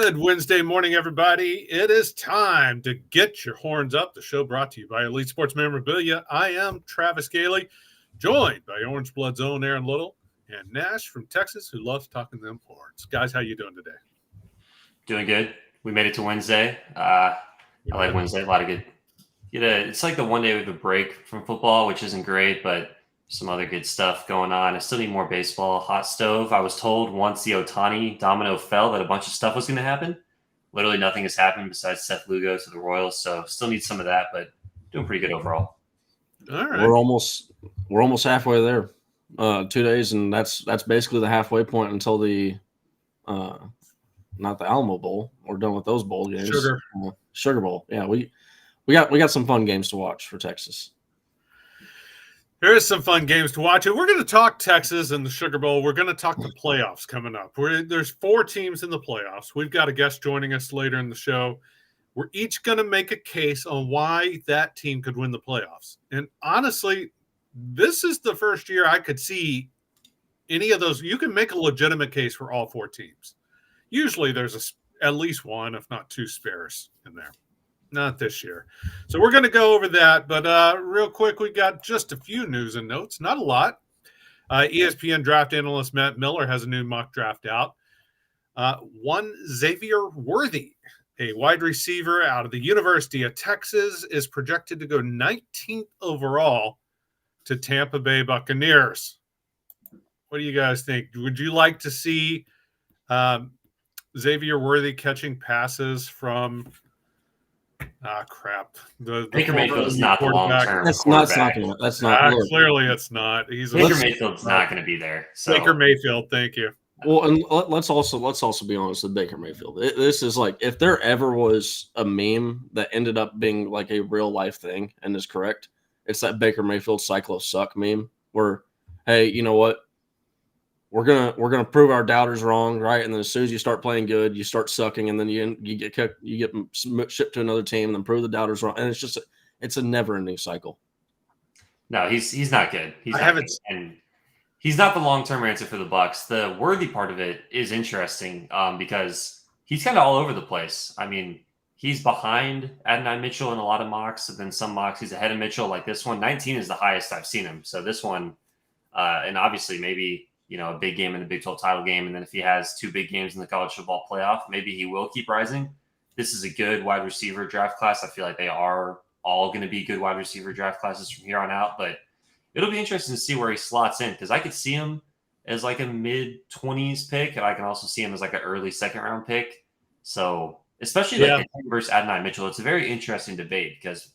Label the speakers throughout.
Speaker 1: Good Wednesday morning, everybody. It is time to get your horns up. The show brought to you by Elite Sports Memorabilia. I am Travis Gailey, joined by Orange Blood's own Aaron Little and Nash from Texas, who loves talking them horns. Guys, how you doing today?
Speaker 2: Doing good. We made it to Wednesday. I like Wednesday. A lot of good. It's like the one day we have a break from football, which isn't great, but some other good stuff going on. I still need more baseball. Hot stove. I was told once the Ohtani domino fell that a bunch of stuff was going to happen. Literally nothing has happened besides Seth Lugo to the Royals, so still need some of that, but doing pretty good overall.
Speaker 1: All right.
Speaker 3: We're almost halfway there. 2 days, and that's basically the halfway point until the not the Alamo Bowl. We're done with those bowl games. Sugar Bowl. Yeah, we got some fun games to watch for Texas.
Speaker 1: There is some fun games to watch. And we're going to talk Texas and the Sugar Bowl. We're going to talk the playoffs coming up. There's 4 teams in the playoffs. We've got a guest joining us later in the show. We're each going to make a case on why that team could win the playoffs. And honestly, this is the first year I could see any of those. You can make a legitimate case for all 4 teams. Usually there's at least one, if not 2 spares in there. Not this year. So we're going to go over that. But real quick, we got just a few news and notes. Not a lot. ESPN draft analyst Matt Miller has a new mock draft out. One Xavier Worthy, a wide receiver out of the University of Texas, is projected to go 19th overall to Tampa Bay Buccaneers. What do you guys think? Would you like to see Xavier Worthy catching passes from the
Speaker 2: Baker Mayfield is not the long term.
Speaker 3: That's not
Speaker 1: clearly it's not.
Speaker 2: Baker Mayfield's not going to be there. So.
Speaker 1: Baker Mayfield, thank you.
Speaker 3: Well, and let's also be honest with Baker Mayfield. This is like, if there ever was a meme that ended up being like a real life thing and is correct, it's that Baker Mayfield cycle of suck meme where, hey, you know what? We're gonna prove our doubters wrong, right? And then as soon as you start playing good, you start sucking, and then you get kicked, you get shipped to another team, and then prove the doubters wrong. And it's a never-ending cycle.
Speaker 2: No, he's not good. And he's not the long-term answer for the Bucs. The Worthy part of it is interesting because he's kind of all over the place. I mean, he's behind Adonai Mitchell in a lot of mocks, and then some mocks he's ahead of Mitchell. Like this one, 19 is the highest I've seen him. So this one, and obviously maybe a big game in the Big 12 title game, and then if he has 2 big games in the college football playoff, maybe he will keep rising. This is a good wide receiver draft class. I feel like they are all going to be good wide receiver draft classes from here on out, but it'll be interesting to see where he slots in because I could see him as like a mid-20s pick, and I can also see him as like an early second-round pick. So especially like him versus Adonai Mitchell, it's a very interesting debate because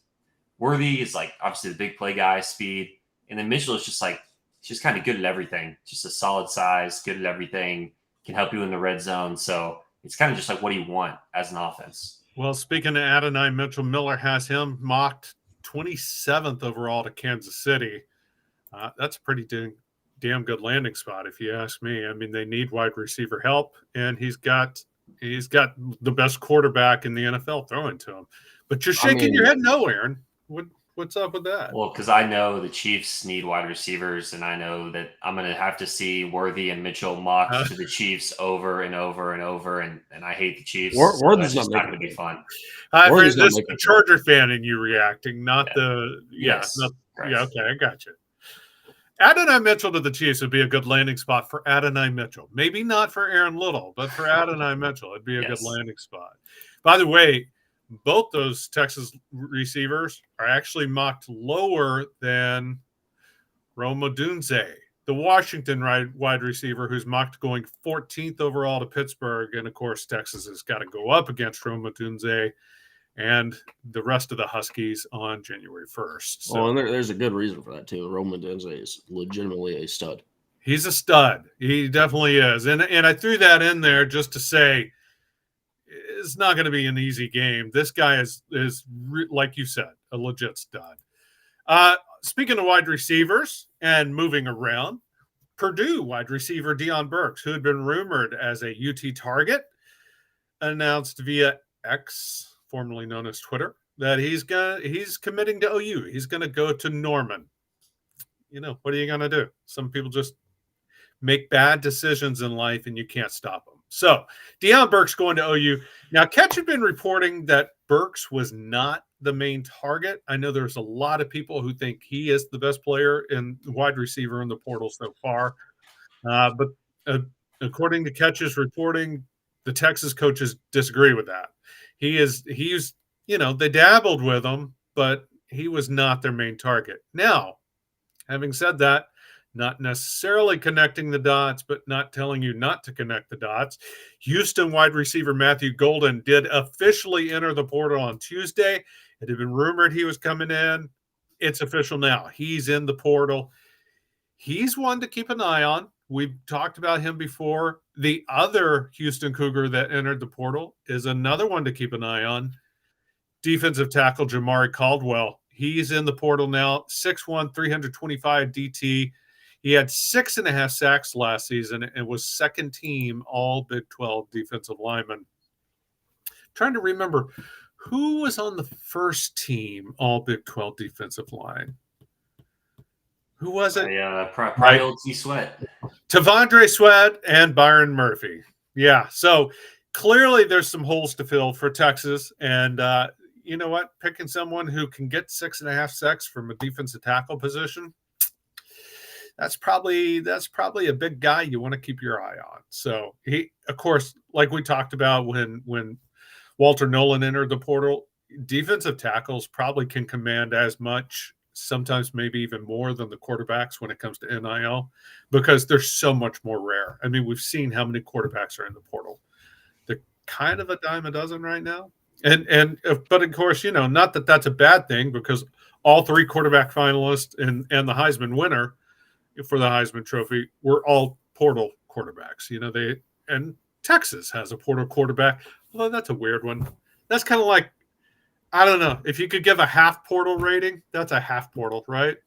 Speaker 2: Worthy is like obviously the big play guy, speed, and then Mitchell is just like he's just kind of good at everything. Just a solid size, good at everything, can help you in the red zone. So it's kind of just like what do you want as an offense?
Speaker 1: Well, speaking of Adonai Mitchell, Miller has him mocked 27th overall to Kansas City. That's a pretty damn good landing spot, if you ask me. I mean, they need wide receiver help, and he's got the best quarterback in the NFL throwing to him. But you're shaking your head no, Aaron. What's up with that?
Speaker 2: Well, because I know the Chiefs need wide receivers, and I know that I'm going to have to see Worthy and Mitchell mocked to the Chiefs over and over and over, and I hate the Chiefs.
Speaker 3: Worthy's
Speaker 2: not going to be fun.
Speaker 1: This is the Charger fan in you reacting, not the –
Speaker 2: yes.
Speaker 1: Okay, I got you. Adonai Mitchell to the Chiefs would be a good landing spot for Adonai Mitchell. Maybe not for Aaron Little, but for Adonai Mitchell, it'd be a good landing spot. By the way, both those Texas receivers are actually mocked lower than Rome Odunze, the Washington wide receiver who's mocked going 14th overall to Pittsburgh. And, of course, Texas has got to go up against Rome Odunze and the rest of the Huskies on January 1st. So,
Speaker 3: and there's a good reason for that, too. Rome Odunze is legitimately a stud.
Speaker 1: He's a stud. He definitely is. And I threw that in there just to say, it's not going to be an easy game. This guy is like you said, a legit stud. Speaking of wide receivers and moving around, Purdue wide receiver Deion Burks, who had been rumored as a UT target, announced via X, formerly known as Twitter, that he's committing to OU. He's going to go to Norman. What are you going to do? Some people just make bad decisions in life, and you can't stop them. So Deion Burks going to OU. Now, Ketch had been reporting that Burks was not the main target. I know there's a lot of people who think he is the best player in wide receiver in the portal so far. But according to Ketch's reporting, the Texas coaches disagree with that. He's they dabbled with him, but he was not their main target. Now, having said that, not necessarily connecting the dots, but not telling you not to connect the dots. Houston wide receiver Matthew Golden did officially enter the portal on Tuesday. It had been rumored he was coming in. It's official now. He's in the portal. He's one to keep an eye on. We've talked about him before. The other Houston Cougar that entered the portal is another one to keep an eye on. Defensive tackle Jamari Caldwell. He's in the portal now. 6'1", 325 DT. He had 6.5 sacks last season and was second team all Big 12 defensive lineman. Trying to remember who was on the first team all Big 12 defensive line. Who was it?
Speaker 2: Probably old T. Sweat.
Speaker 1: Tavondre Sweat and Byron Murphy. Yeah, so clearly there's some holes to fill for Texas. And you know what? Picking someone who can get 6.5 sacks from a defensive tackle position, that's probably a big guy you want to keep your eye on. So he, of course, like we talked about when Walter Nolan entered the portal, defensive tackles probably can command as much, sometimes maybe even more than the quarterbacks when it comes to NIL, because they're so much more rare. I mean, we've seen how many quarterbacks are in the portal. They're kind of a dime a dozen right now. But of course, not that that's a bad thing, because all three quarterback finalists and the Heisman winner for the Heisman Trophy were all portal quarterbacks. And Texas has a portal quarterback. Although that's a weird one. That's kind of like, I don't know, if you could give a half portal rating, that's a half portal, right?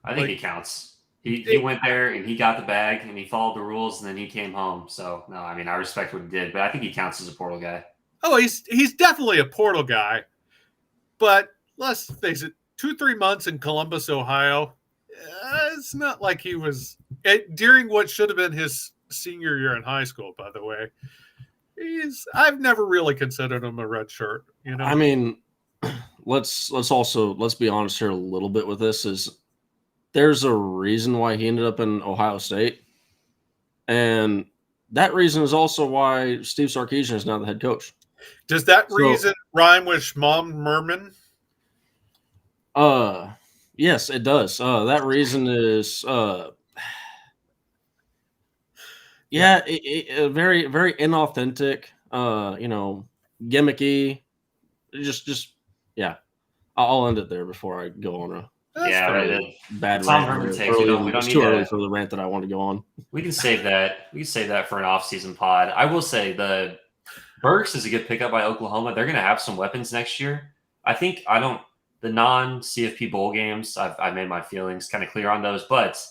Speaker 2: I think it counts. He went there and he got the bag and he followed the rules and then he came home. So no, I mean, I respect what he did, but I think he counts as a portal guy.
Speaker 1: Oh, he's definitely a portal guy. But let's face it, 2-3 months in Columbus, Ohio, it's not like he was during what should have been his senior year in high school, by the way. I've never really considered him a red shirt.
Speaker 3: I mean, let's be honest here a little bit with this. Is there's a reason why he ended up in Ohio State, and that reason is also why Steve Sarkisian is now the head coach.
Speaker 1: Does that reason rhyme with Schmom Merman?
Speaker 3: Yes, it does. That reason is very, very inauthentic, gimmicky. Just yeah. I'll end it there before I go on a bad rant. It's too early for the rant that I want to go on.
Speaker 2: We can save that. We can save that for an off-season pod. I will say the Burks is a good pickup by Oklahoma. They're going to have some weapons next year. The non-CFP bowl games, I've made my feelings kind of clear on those, but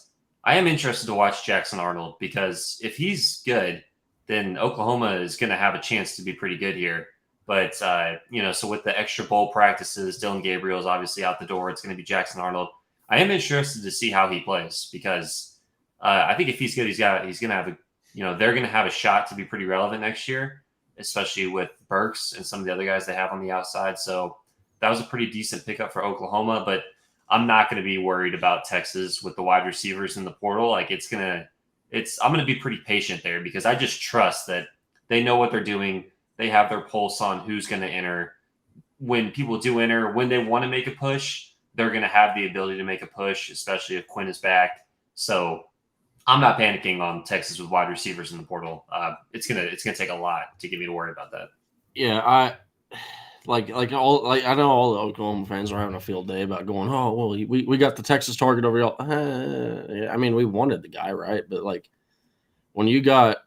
Speaker 2: I am interested to watch Jackson Arnold, because if he's good, then Oklahoma is going to have a chance to be pretty good here. But, so with the extra bowl practices, Dylan Gabriel is obviously out the door. It's going to be Jackson Arnold. I am interested to see how he plays, because I think if he's good, he's going to have they're going to have a shot to be pretty relevant next year, especially with Burks and some of the other guys they have on the outside. So that was a pretty decent pickup for Oklahoma, but I'm not going to be worried about Texas with the wide receivers in the portal. Like I'm going to be pretty patient there, because I just trust that they know what they're doing. They have their pulse on who's going to enter. When people do enter, when they want to make a push, they're going to have the ability to make a push, especially if Quinn is back. So I'm not panicking on Texas with wide receivers in the portal. It's gonna take a lot to get me to worry about that.
Speaker 3: Yeah, I know all the Oklahoma fans are having a field day about going, oh well, we got the Texas target over y'all. I mean, we wanted the guy, right? But when you got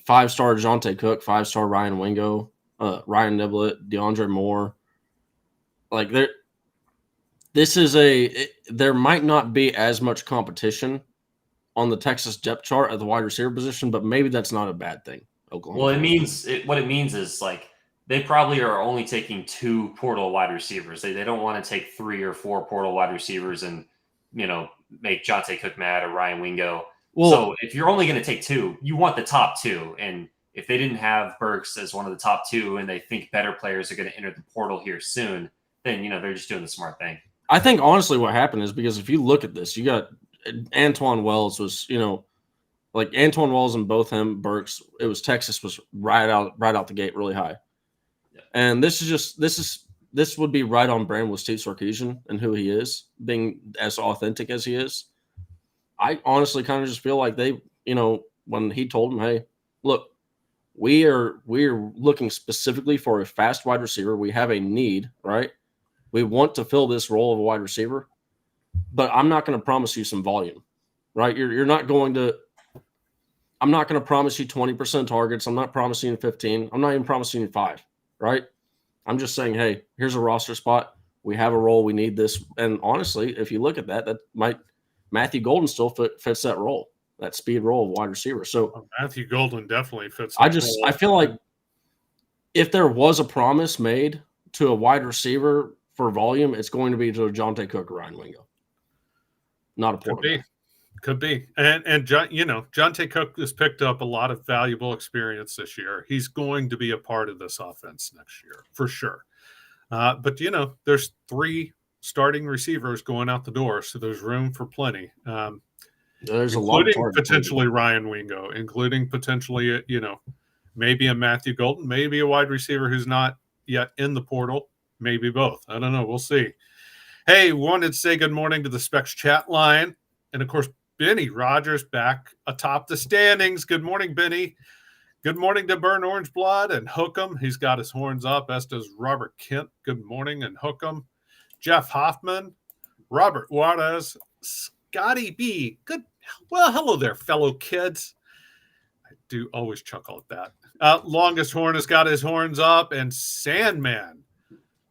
Speaker 3: 5-star Jonte Cook, 5-star Ryan Wingo, Ryan Niblett, DeAndre Moore, there might not be as much competition on the Texas depth chart at the wide receiver position, but maybe that's not a bad thing. Oklahoma.
Speaker 2: Well, what it means is they probably are only taking 2 portal wide receivers. They don't want to take 3 or 4 portal wide receivers and make Jonte Cook mad or Ryan Wingo. Well, so if you're only going to take 2, you want the top 2. And if they didn't have Burks as one of the top 2 and they think better players are going to enter the portal here soon, then, they're just doing the smart thing.
Speaker 3: I think honestly what happened is because if you look at this, you got Antoine Wells was, like Antoine Wells and both him, Burks, it was Texas was right out the gate really high. Yeah. And this would be right on brand with Steve Sarkisian and who he is, being as authentic as he is. I honestly kind of just feel like they, when he told him, hey, look, we're looking specifically for a fast wide receiver. We have a need, right? We want to fill this role of a wide receiver, but I'm not going to promise you some volume, right? You're not going to. I'm not going to promise you 20% targets. I'm not promising you 15. I'm not even promising you 5, right? I'm just saying, hey, here's a roster spot. We have a role. We need this. And honestly, if you look at that Matthew Golden still fits that role, that speed role of wide receiver. So
Speaker 1: Matthew Golden definitely fits.
Speaker 3: I feel like if there was a promise made to a wide receiver for volume, it's going to be to Jonte Cook or Ryan Wingo. Not a portal guy.
Speaker 1: Could be. And John, Jonte Cook has picked up a lot of valuable experience this year. He's going to be a part of this offense next year for sure. But there's 3 starting receivers going out the door, so there's room for plenty.
Speaker 3: There's a lot of
Speaker 1: potentially Ryan Wingo, including potentially maybe a Matthew Golden, maybe a wide receiver who's not yet in the portal, maybe both. I don't know. We'll see. Hey, wanted to say good morning to the Specs chat line, and of course Benny Rogers back atop the standings. Good morning, Benny. Good morning to Burn Orange Blood and Hookem. He's got his horns up, as does Robert Kent. Good morning, and Hookem. Jeff Hoffman, Robert Juarez, Scotty B. Good. Well, hello there, fellow kids. I do always chuckle at that. Longest Horn has got his horns up, and Sandman.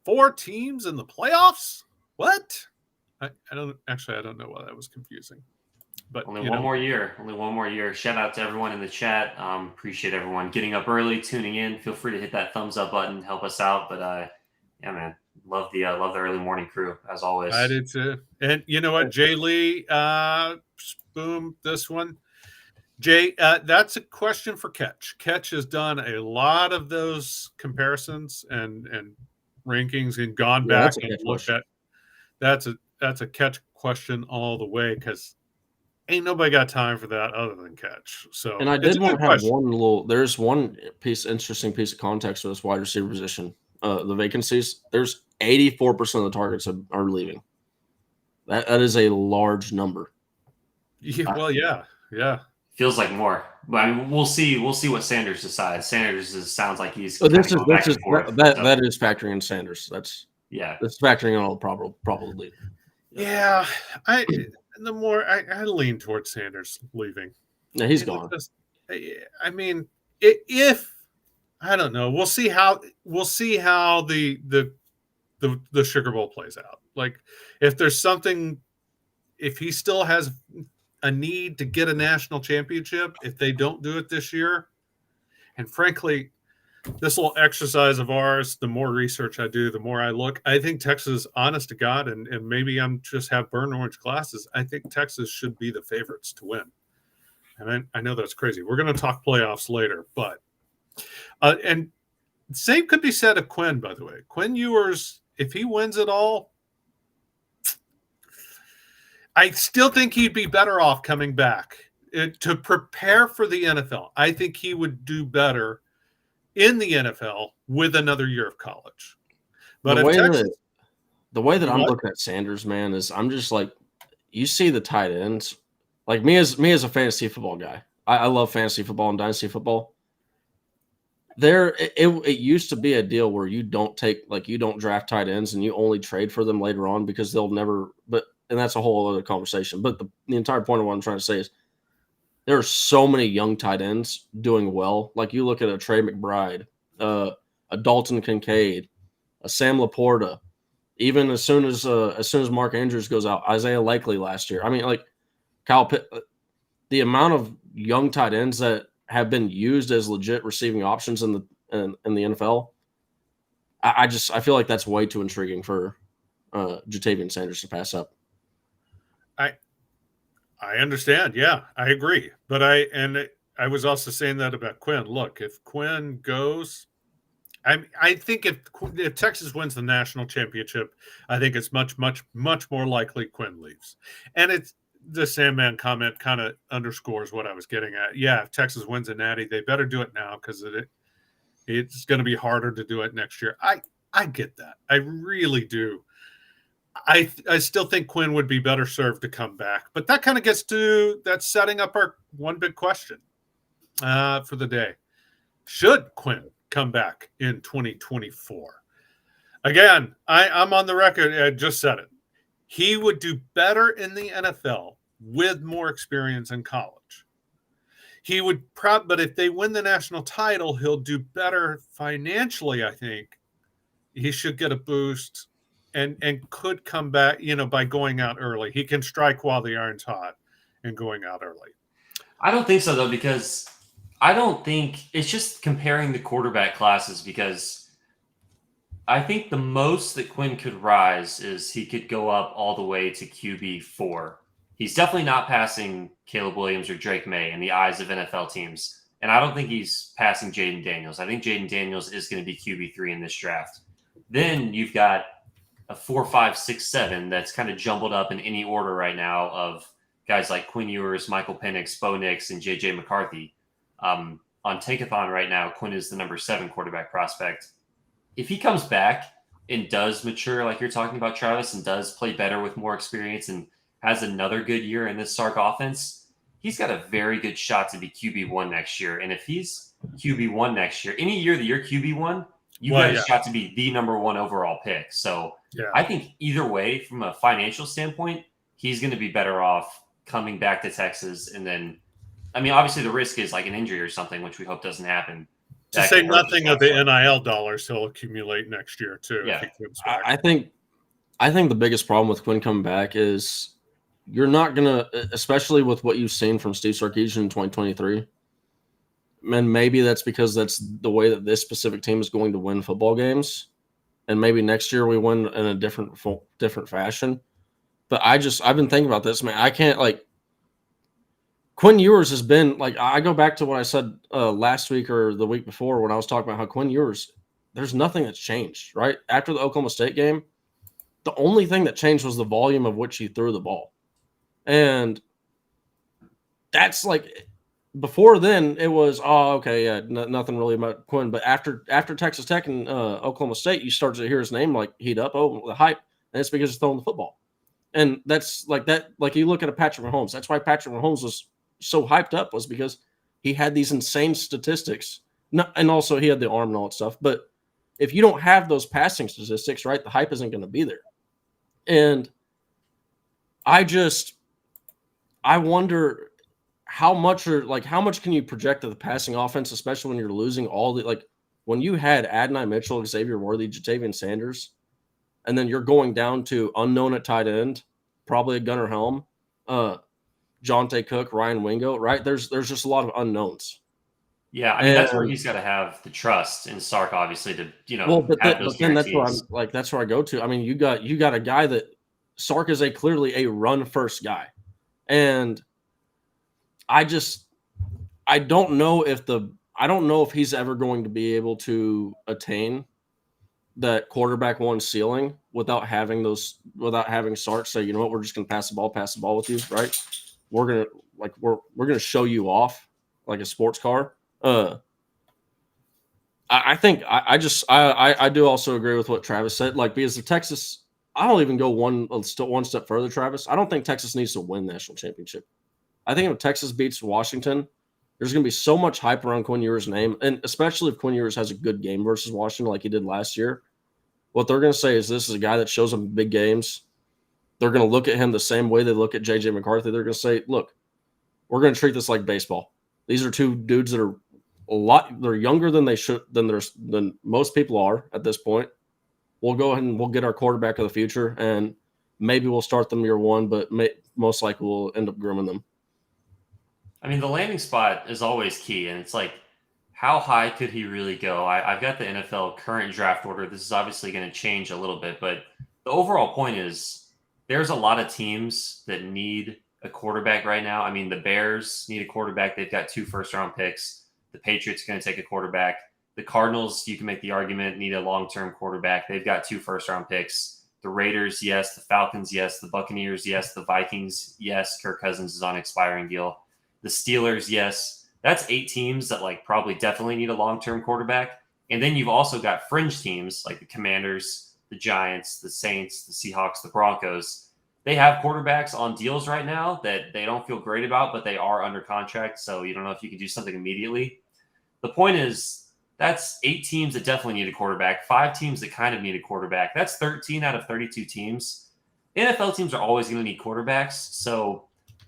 Speaker 1: 4 teams in the playoffs? What? I don't know why that was confusing. But
Speaker 2: only one more year. Shout out to everyone in the chat. Appreciate everyone getting up early, tuning in. Feel free to hit that thumbs up button, help us out. But yeah, man, love the early morning crew as always.
Speaker 1: I did too. And you know what, Jay Lee, boom, this one. Jay, that's a question for Ketch. Ketch has done a lot of those comparisons and rankings and gone back and looked at. That's a Ketch question all the way, because ain't nobody got time for that other than Ketch. So,
Speaker 3: and I did want to have there's one interesting piece of context for this wide receiver position. The vacancies, there's 84% of the targets are leaving. That is a large number.
Speaker 1: Yeah, well, yeah.
Speaker 2: Feels like more, but I mean, we'll see what Sanders decides. Sanders sounds like he's.
Speaker 3: That is factoring in Sanders. That's factoring in all the probably.
Speaker 1: Yeah, the more I lean towards Sanders leaving.
Speaker 3: No, he's gone.
Speaker 1: I mean, if I don't know, we'll see how the Sugar Bowl plays out. Like, if there's something, if he still has a need to get a national championship, if they don't do it this year, and frankly, this little exercise of ours, the more research I do, the more I look, I think Texas, honest to God, and maybe I'm just have burn orange glasses, I think Texas should be the favorites to win. And I know that's crazy. We're going to talk playoffs later, but and same could be said of Quinn, by the way. Quinn Ewers, if he wins it all, I still think he'd be better off coming back to prepare for the NFL. I think he would do better in the NFL with another year of college. But
Speaker 3: the way that I'm looking at Sanders, man, is I'm just like, you see the tight ends. Like me as a fantasy football guy, I love fantasy football and dynasty football. It used to be a deal where you don't draft tight ends and you only trade for them later on because they'll never. And that's a whole other conversation. But the entire point of what I'm trying to say is there are so many young tight ends doing well. Like you look at a Trey McBride, a Dalton Kincaid, a Sam Laporta. Even as soon as Mark Andrews goes out, Isaiah Likely last year. I mean, like Kyle Pitt, the amount of young tight ends that have been used as legit receiving options in the NFL. I feel like that's way too intriguing for Jatavian Sanders to pass up.
Speaker 1: I understand. Yeah, I agree. But I was also saying that about Quinn. Look, if Quinn goes, I think if Texas wins the national championship, I think it's much more likely Quinn leaves. And it's the Sandman comment kind of underscores what I was getting at. Yeah, if Texas wins a natty, they better do it now because it's going to be harder to do it next year. I get that. I really do. I still think Quinn would be better served to come back. But that kind of gets to that's setting up our one big question for the day. Should Quinn come back in 2024? Again, I'm on the record. I just said it. He would do better in the NFL with more experience in college. He would but if they win the national title, he'll do better financially, I think. He should get a boost and could come back, by going out early. He can strike while the iron's hot and going out early.
Speaker 2: I don't think so, though, because I don't think it's just comparing the quarterback classes, because I think the most that Quinn could rise is he could go up all the way to QB4. He's definitely not passing Caleb Williams or Drake May in the eyes of NFL teams. And I don't think he's passing Jaden Daniels. I think Jaden Daniels is going to be QB3 in this draft. Then you've got a 4, 5, 6, 7 that's kind of jumbled up in any order right now of guys like Quinn Ewers, Michael Penix, Bo Nix, and JJ McCarthy. On Tankathon right now, Quinn is the number 7 quarterback prospect. If he comes back and does mature, like you're talking about, Travis, and does play better with more experience and has another good year in this Sark offense, he's got a very good shot to be QB1 next year. And if he's QB1 next year, any year that you're QB1, you've got a shot to be the number 1 overall pick. So I think either way, from a financial standpoint, he's going to be better off coming back to Texas. And then, I mean, obviously the risk is like an injury or something, which we hope doesn't happen.
Speaker 1: To say nothing of the NIL dollars he'll accumulate next year too.
Speaker 2: Yeah.
Speaker 3: I think the biggest problem with Quinn coming back is you're not going to, especially with what you've seen from Steve Sarkisian in 2023, and maybe that's because that's the way that this specific team is going to win football games. And maybe next year we win in a different fashion. But I've been thinking about this, man. I can't, Quinn Ewers has been, I go back to what I said last week or the week before when I was talking about how Quinn Ewers, there's nothing that's changed, right? After the Oklahoma State game, the only thing that changed was the volume of which he threw the ball. And that's before then it was, nothing really about Quinn. But after Texas Tech and Oklahoma State, you start to hear his name heat up, the hype, and it's because he's throwing the football. And that's you look at a Patrick Mahomes. That's why Patrick Mahomes was so hyped up, was because he had these insane statistics. And also he had the arm and all that stuff. But if you don't have those passing statistics, right, the hype isn't going to be there. And I wonder how much can you project to the passing offense, especially when you're losing all the, when you had Adonai Mitchell, Xavier Worthy, Jatavian Sanders, and then you're going down to unknown at tight end, probably a Gunnar Helm, Jonte Cook, Ryan Wingo, right? There's just a lot of unknowns.
Speaker 2: Yeah, I mean, that's where he's got to have the trust in Sark, obviously, to
Speaker 3: have those guarantees. That's where I go to. I mean, you got a guy that Sark is clearly a run first guy, and I don't know if he's ever going to be able to attain that quarterback 1 ceiling without having Sark say, you know what, we're just going to pass the ball with you, right? We're going to show you off like a sports car. I think I do also agree with what Travis said, because the Texas, I don't even go one step further, Travis. I don't think Texas needs to win national championship. I think if Texas beats Washington, there's going to be so much hype around Quinn Ewers' name, and especially if Quinn Ewers has a good game versus Washington like he did last year. What they're going to say is this is a guy that shows them big games. They're going to look at him the same way they look at J.J. McCarthy. They're going to say, look, we're going to treat this like baseball. These are 2 dudes that are they're younger than they should, than most people are at this point. We'll go ahead and we'll get our quarterback of the future, and maybe we'll start them year 1, but most likely we'll end up grooming them.
Speaker 2: I mean, the landing spot is always key, and it's how high could he really go? I've got the NFL current draft order. This is obviously going to change a little bit, but the overall point is there's a lot of teams that need a quarterback right now. I mean, the Bears need a quarterback. They've got 2 first-round picks. The Patriots are going to take a quarterback. The Cardinals, you can make the argument, need a long-term quarterback. They've got 2 first-round picks. The Raiders, yes. The Falcons, yes. The Buccaneers, yes. The Vikings, yes. Kirk Cousins is on an expiring deal. The Steelers, yes. That's 8 teams that probably definitely need a long-term quarterback. And then you've also got fringe teams like the Commanders, the Giants, the Saints, the Seahawks, the Broncos. They have quarterbacks on deals right now that they don't feel great about, but they are under contract. So you don't know if you can do something immediately. The point is, that's 8 teams that definitely need a quarterback, 5 teams that kind of need a quarterback. That's 13 out of 32 teams. NFL teams are always going to need quarterbacks. So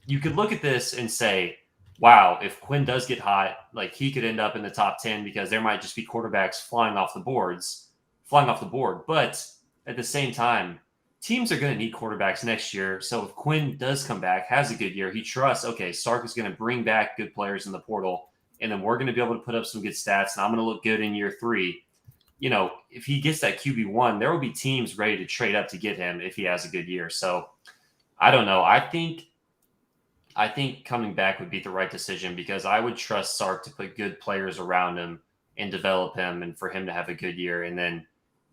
Speaker 2: you could look at this and say, wow, if Quinn does get hot, he could end up in the top 10 because there might just be quarterbacks flying off the board. But at the same time, teams are going to need quarterbacks next year. So if Quinn does come back, has a good year, he trusts, okay, Sark is going to bring back good players in the portal, and then we're going to be able to put up some good stats, and I'm going to look good in year 3. If he gets that QB1, there will be teams ready to trade up to get him if he has a good year. So I don't know. I think coming back would be the right decision because I would trust Sark to put good players around him and develop him and for him to have a good year. And then,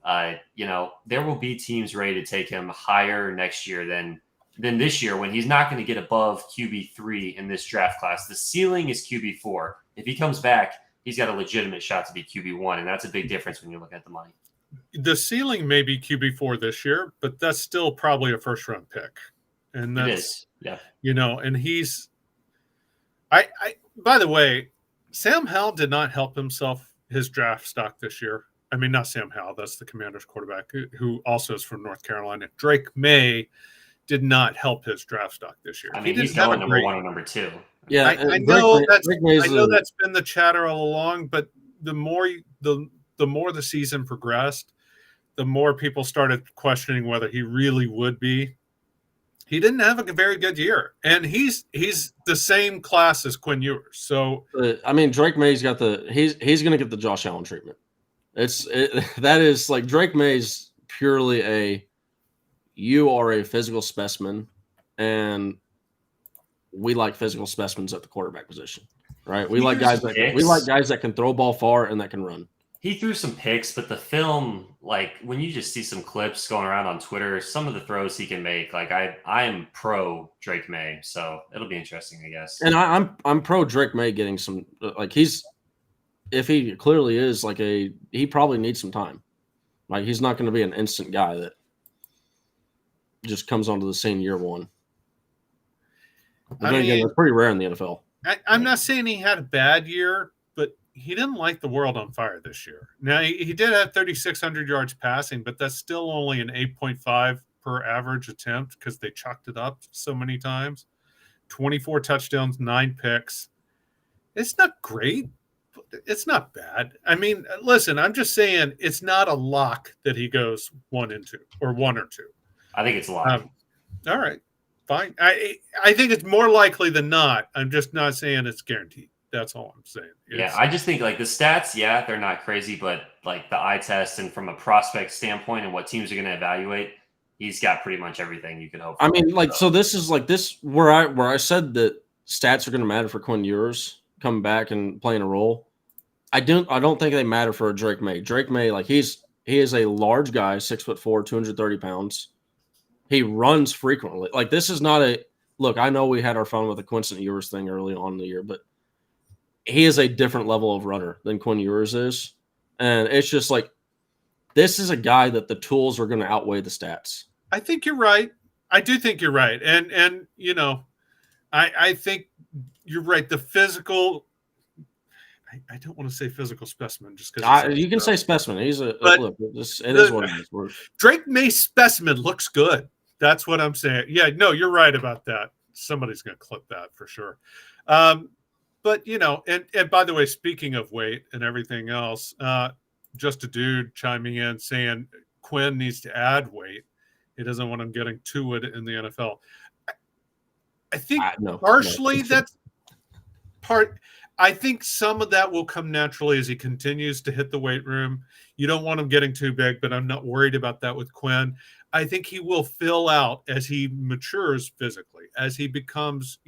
Speaker 2: there will be teams ready to take him higher next year than this year when he's not going to get above QB3 in this draft class. The ceiling is QB4. If he comes back, he's got a legitimate shot to be QB1, and that's a big difference when you look at the money.
Speaker 1: The ceiling may be QB4 this year, but that's still probably a first-round pick. And that's,
Speaker 2: it is, yeah.
Speaker 1: And he's I by the way, Sam Howell did not help his draft stock this year. I mean, not Sam Howell, that's the Commanders quarterback who also is from North Carolina. Drake May did not help his draft stock this year.
Speaker 2: I mean, he's going number 1 or number 2.
Speaker 3: Yeah,
Speaker 1: I know that's been the chatter all along, but the more the season progressed, the more people started questioning whether he really would be. He didn't have a very good year, and he's the same class as Quinn Ewers. So
Speaker 3: Drake May's got he's going to get the Josh Allen treatment. That is Drake May's purely you are a physical specimen, and we like physical specimens at the quarterback position, right? We like guys that can throw a ball far and that can run.
Speaker 2: He threw some picks, but the film, when you just see some clips going around on Twitter, some of the throws he can make, I am pro Drake May, so it'll be interesting, I guess.
Speaker 3: And I'm pro Drake May getting some if he clearly is he probably needs some time. He's not going to be an instant guy that just comes onto the scene year 1. Again, it's pretty rare in the NFL.
Speaker 1: I'm not saying he had a bad year, but he didn't light the world on fire this year. Now, he did have 3,600 yards passing, but that's still only an 8.5 per average attempt because they chucked it up so many times. 24 touchdowns, 9 picks. It's not great, but it's not bad. I mean, listen, I'm just saying it's not a lock that he goes 1 and 2 or 1 or 2.
Speaker 2: I think it's a lock.
Speaker 1: All right. Fine. I think it's more likely than not. I'm just not saying it's guaranteed. That's all I'm saying.
Speaker 2: I just think the stats, they're not crazy, but the eye test and from a prospect standpoint and what teams are going to evaluate, he's got pretty much everything you could hope for.
Speaker 3: So this is where I said that stats are going to matter for Quinn Ewers coming back and playing a role. I don't think they matter for a Drake May. Drake May, he is a large guy, 6'4", 230 pounds. He runs frequently. This is not look, I know we had our fun with the Quinton Ewers thing early on in the year, but he is a different level of runner than Quinn Ewers is. And it's just this is a guy that the tools are going to outweigh the stats.
Speaker 1: I think you're right. I do think you're right. And I think you're right. The physical, I don't want to say physical specimen just because
Speaker 3: you can say specimen. He's it is what it is.
Speaker 1: Drake May's specimen looks good. That's what I'm saying. Yeah, no, you're right about that. Somebody's going to clip that for sure. But and by the way, speaking of weight and everything else, just a dude chiming in saying Quinn needs to add weight. He doesn't want him getting to it in the NFL. I think partially that's part. I think some of that will come naturally as he continues to hit the weight room. You don't want him getting too big, but I'm not worried about that with Quinn. I think he will fill out as he matures physically, as he becomes,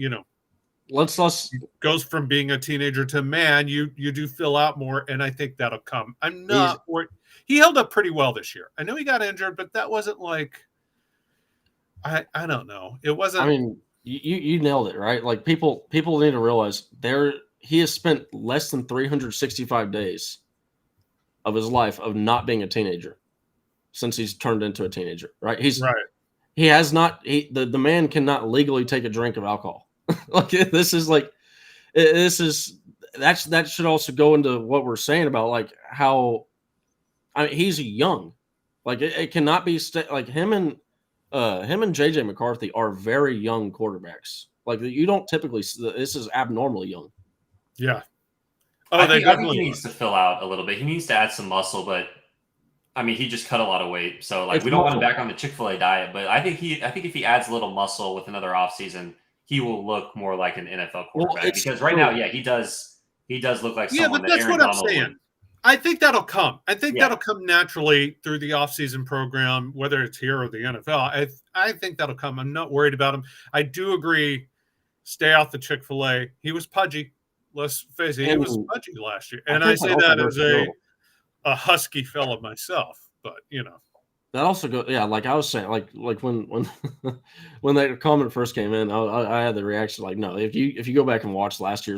Speaker 3: let's
Speaker 1: goes from being a teenager to man. You do fill out more, and I think that'll come. I'm not. He held up pretty well this year. I know he got injured, but that wasn't like. I don't know. It wasn't.
Speaker 3: I mean, you nailed it, right? Like people need to realize he has spent less than 365 days of his life of not being a teenager since he's turned into a teenager, right? He has not. The man cannot legally take a drink of alcohol. Like that should also go into what we're saying about like how. I mean, he's young. Like it cannot be like him and JJ McCarthy are very young quarterbacks. Like you don't typically. This is abnormally young.
Speaker 1: Yeah.
Speaker 2: I think he needs to fill out a little bit. He needs to add some muscle, but I mean, he just cut a lot of weight. So like, we don't want him back on the Chick-fil-A diet. But I think if he adds a little muscle with another offseason, he will look more like an NFL quarterback. Because right now, yeah, he does look like someone.
Speaker 1: Yeah, but that's what I'm saying. I think that'll come. I think that'll come naturally through the offseason program, whether it's here or the NFL. I think that'll come. I'm not worried about him. I do agree. Stay off the Chick-fil-A. He was pudgy. Let's face it. He was pudgy last year. And I say that as a husky fella myself. But,
Speaker 3: That also goes, yeah, like I was saying, like when when that comment first came in, I had the reaction like, no, if you go back and watch last year,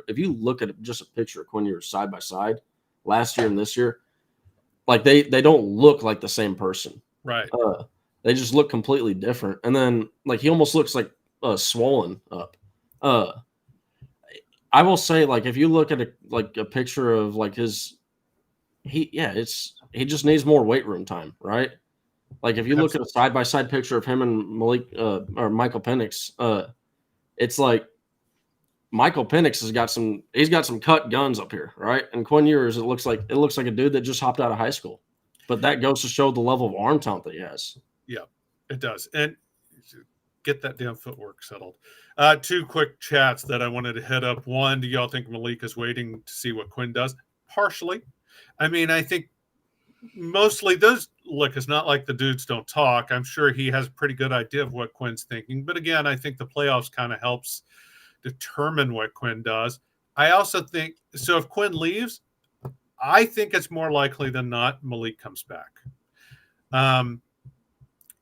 Speaker 3: if you look at just a picture of Quinn Ewers side by side, last year and this year, like they don't look like the same person,
Speaker 1: right?
Speaker 3: They just look completely different. And then like he almost looks like swollen up. I will say, like if you look at a picture of like he just needs more weight room time, right? Like if you look at a side by side picture of him and Malik or Michael Penix, it's like Michael Penix he's got some cut guns up here, right? And Quinn Ewers, it looks like a dude that just hopped out of high school. But that goes to show the level of arm talent that he has.
Speaker 1: Yeah, it does. And get that damn footwork settled. Two quick chats that I wanted to hit up. One, do y'all think Malik is waiting to see what Quinn does? Partially. I mean, I think mostly it's not like the dudes don't talk. I'm sure he has a pretty good idea of what Quinn's thinking. But again, I think the playoffs kind of helps determine what Quinn does. I also think, so if Quinn leaves, I think it's more likely than not Malik comes back.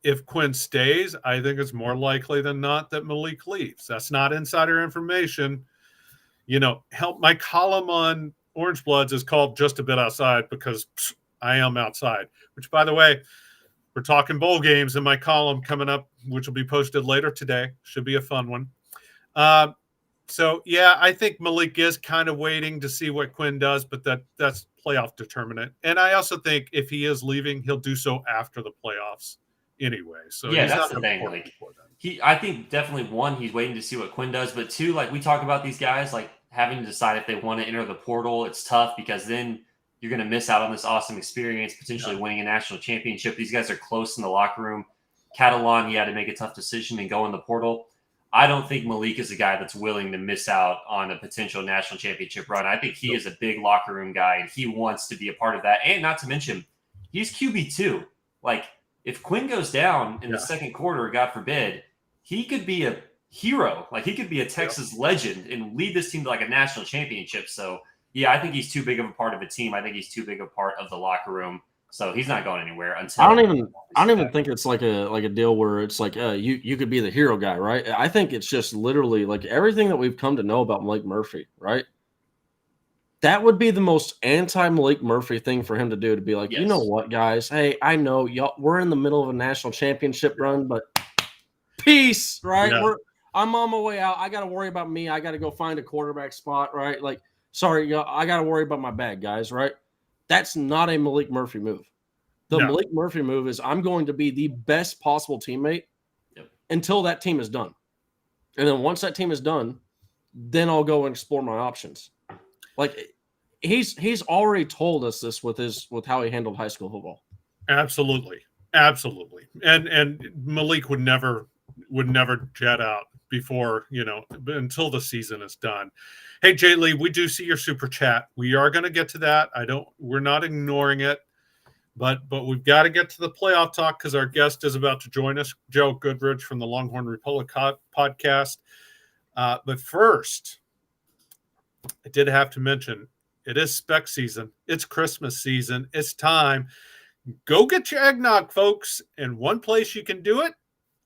Speaker 1: If Quinn stays, I think it's more likely than not that Malik leaves. That's not insider information. My column on Orange Bloods is called Just a Bit Outside because I am outside, which, by the way, we're talking bowl games in my column coming up, which will be posted later today. Should be a fun one. So, yeah, I think Malik is kind of waiting to see what Quinn does, but that's playoff determinant. And I also think if he is leaving, he'll do so after the playoffs anyway. So
Speaker 2: yeah, that's the thing. Like I think definitely one, he's waiting to see what Quinn does, but two, like we talk about these guys, like having to decide if they want to enter the portal. It's tough because then you're going to miss out on this awesome experience, potentially winning a national championship. These guys are close in the locker room. Catalan, he had to make a tough decision and go in the portal. I don't think Malik is a guy that's willing to miss out on a potential national championship run. I think he is a big locker room guy, and he wants to be a part of that. And not to mention, he's QB2. Like, if Quinn goes down in the second quarter, God forbid, he could be a hero. Like, he could be a Texas legend and lead this team to, like, a national championship. So, yeah, I think he's too big of a part of a team. I think he's too big a part of the locker room. So he's not going anywhere until
Speaker 3: I don't even think it's like a deal where it's like you could be the hero guy, right? I think it's just literally like everything that we've come to know about Malik Murphy, right? That would be the most anti-Malik Murphy thing for him to do, to be like, you know what, guys? Hey, I know y'all we're in the middle of a national championship run, but peace, right?
Speaker 1: Yeah.
Speaker 3: I'm on my way out. I got to worry about me. I got to go find a quarterback spot, right? Like, sorry, y'all, I got to worry about my bag, guys, right? That's not a Malik Murphy move. The Malik Murphy move is I'm going to be the best possible teammate until that team is done. And then once that team is done, then I'll go and explore my options. Like he's already told us this with how he handled high school football.
Speaker 1: Absolutely. And Malik would never jet out before, until the season is done. Hey, Jay Lee, we do see your super chat. We are going to get to that. We're not ignoring it. But we've got to get to the playoff talk because our guest is about to join us, Joe Goodrich from the Longhorn Republic podcast. But first, I did have to mention, it is spec season. It's Christmas season. It's time. Go get your eggnog, folks. And one place you can do it,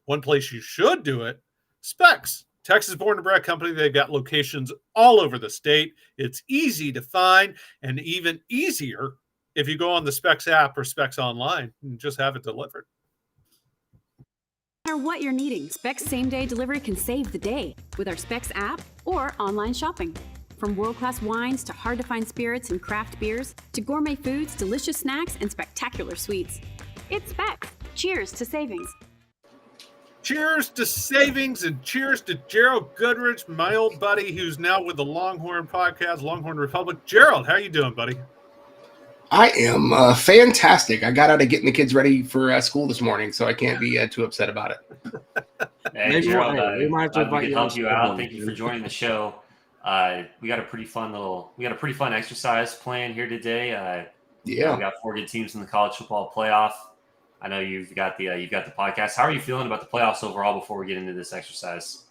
Speaker 1: one place you should do it, Specs. Texas Born and Bred Company. They've got locations all over the state. It's easy to find and even easier if you go on the Specs app or Specs online and just have it delivered.
Speaker 4: No matter what you're needing, Specs same-day delivery can save the day with our Specs app or online shopping. From world-class wines to hard-to-find spirits and craft beers to gourmet foods, delicious snacks, and spectacular sweets. It's Specs. Cheers to savings.
Speaker 1: Cheers to savings and cheers to Gerald Goodrich, my old buddy who's now with the Longhorn podcast, Longhorn Republic. Gerald, how you doing, buddy?
Speaker 5: I am fantastic. I got out of getting the kids ready for school this morning, so I can't be too upset about it.
Speaker 2: Hey, Gerald, we might have to invite you out. Thank you for joining the show. We got a pretty fun exercise plan here today. We got 4 good teams in the college football playoff. I know you've got the podcast. How are you feeling about the playoffs overall before we get into this exercise?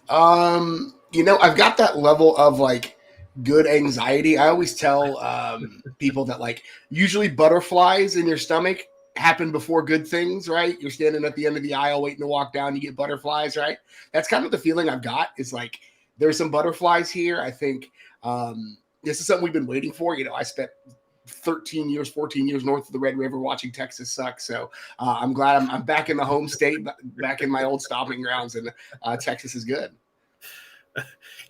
Speaker 5: I've got that level of like good anxiety. I always tell people that like usually butterflies in your stomach happen before good things, right? You're standing at the end of the aisle waiting to walk down, you get butterflies, right? That's kind of the feeling I've got. Is like there's some butterflies here. I think this is something we've been waiting for. I spent 14 years north of the Red River watching Texas suck. So I'm glad I'm back in the home state, back in my old stomping grounds, and Texas is good.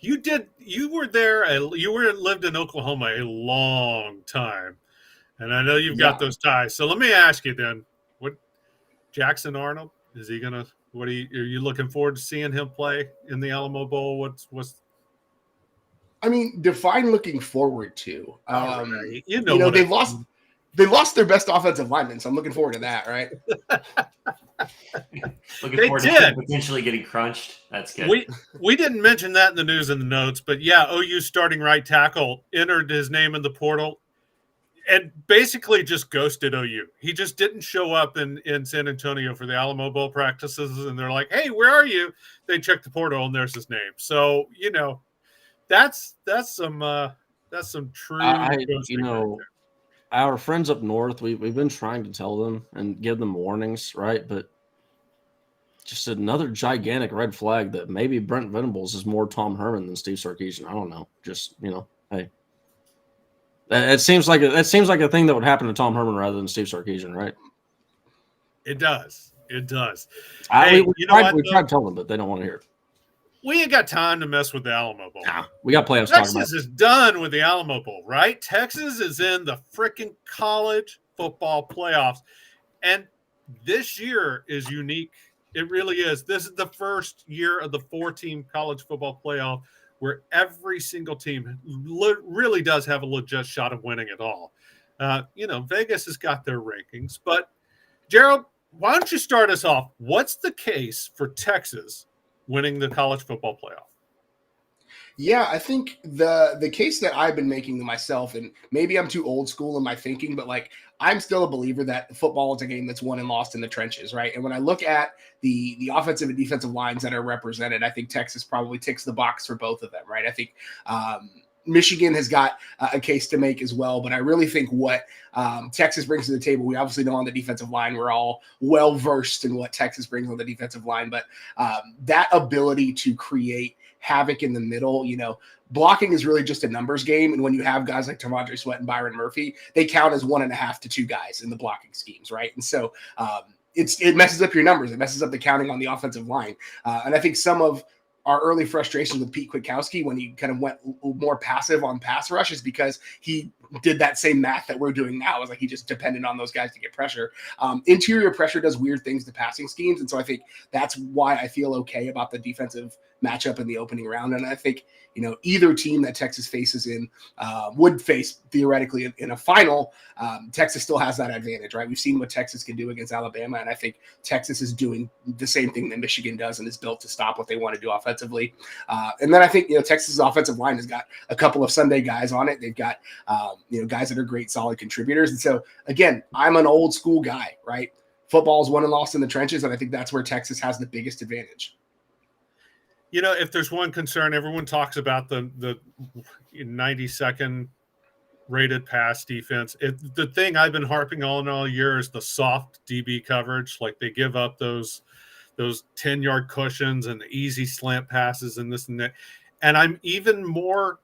Speaker 1: You lived in Oklahoma a long time, and I know you've got those ties. So let me ask you then, what Jackson Arnold, is he gonna, are you looking forward to seeing him play in the Alamo Bowl?
Speaker 5: Define looking forward to.
Speaker 1: Right.
Speaker 5: They've lost their best offensive lineman, so I'm looking forward to that, right?
Speaker 2: Looking forward to potentially getting crunched. That's good.
Speaker 1: We didn't mention that in the news and the notes, but yeah, OU starting right tackle entered his name in the portal and basically just ghosted OU. He just didn't show up in San Antonio for the Alamo Bowl practices, and they're like, "Hey, where are you?" They check the portal, and there's his name. So that's some true.
Speaker 3: Our friends up north, we've been trying to tell them and give them warnings, right? But just another gigantic red flag that maybe Brent Venables is more Tom Herman than Steve Sarkisian. I don't know. Just hey, it seems like a thing that would happen to Tom Herman rather than Steve Sarkisian, right?
Speaker 1: It does. We
Speaker 3: tried to tell them, but they don't want to hear it.
Speaker 1: We ain't got time to mess with the Alamo Bowl.
Speaker 3: Nah, we got playoffs.
Speaker 1: Texas is done with the Alamo Bowl, right? Texas is in the freaking college football playoffs. And this year is unique. It really is. This is the first year of the 4-team college football playoff where every single team really does have a legit shot of winning it all. Vegas has got their rankings. But, Gerald, why don't you start us off? What's the case for Texas winning the college football playoff?
Speaker 5: Yeah, I think the case that I've been making to myself, and maybe I'm too old school in my thinking, but like I'm still a believer that football is a game that's won and lost in the trenches, right? And when I look at the offensive and defensive lines that are represented, I think Texas probably ticks the box for both of them, right? I think Michigan has got a case to make as well, but I really think what Texas brings to the table, we obviously know on the defensive line, we're all well versed in what Texas brings on the defensive line, but that ability to create havoc in the middle, blocking is really just a numbers game. And when you have guys like T'Vondre Sweat and Byron Murphy, they count as 1.5 to 2 guys in the blocking schemes, right? And so it messes up your numbers. It messes up the counting on the offensive line. And I think some of our early frustrations with Pete Kwiatkowski when he kind of went more passive on pass rush is because he did that same math that we're doing now. It's like he just depended on those guys to get pressure. Interior pressure does weird things to passing schemes. And so I think that's why I feel okay about the defensive matchup in the opening round. And I think, either team that Texas faces would face theoretically in a final. Texas still has that advantage, right? We've seen what Texas can do against Alabama. And I think Texas is doing the same thing that Michigan does and is built to stop what they want to do offensively. offensively. And then I think, Texas's offensive line has got a couple of Sunday guys on it. They've got, guys that are great, solid contributors. And so, again, I'm an old school guy, right? Football's won and lost in the trenches, and I think that's where Texas has the biggest advantage.
Speaker 1: If there's one concern, everyone talks about the 92nd rated pass defense. The thing I've been harping on all year is the soft DB coverage. Like they give up those 10-yard cushions and the easy slant passes and this and that. And I'm even more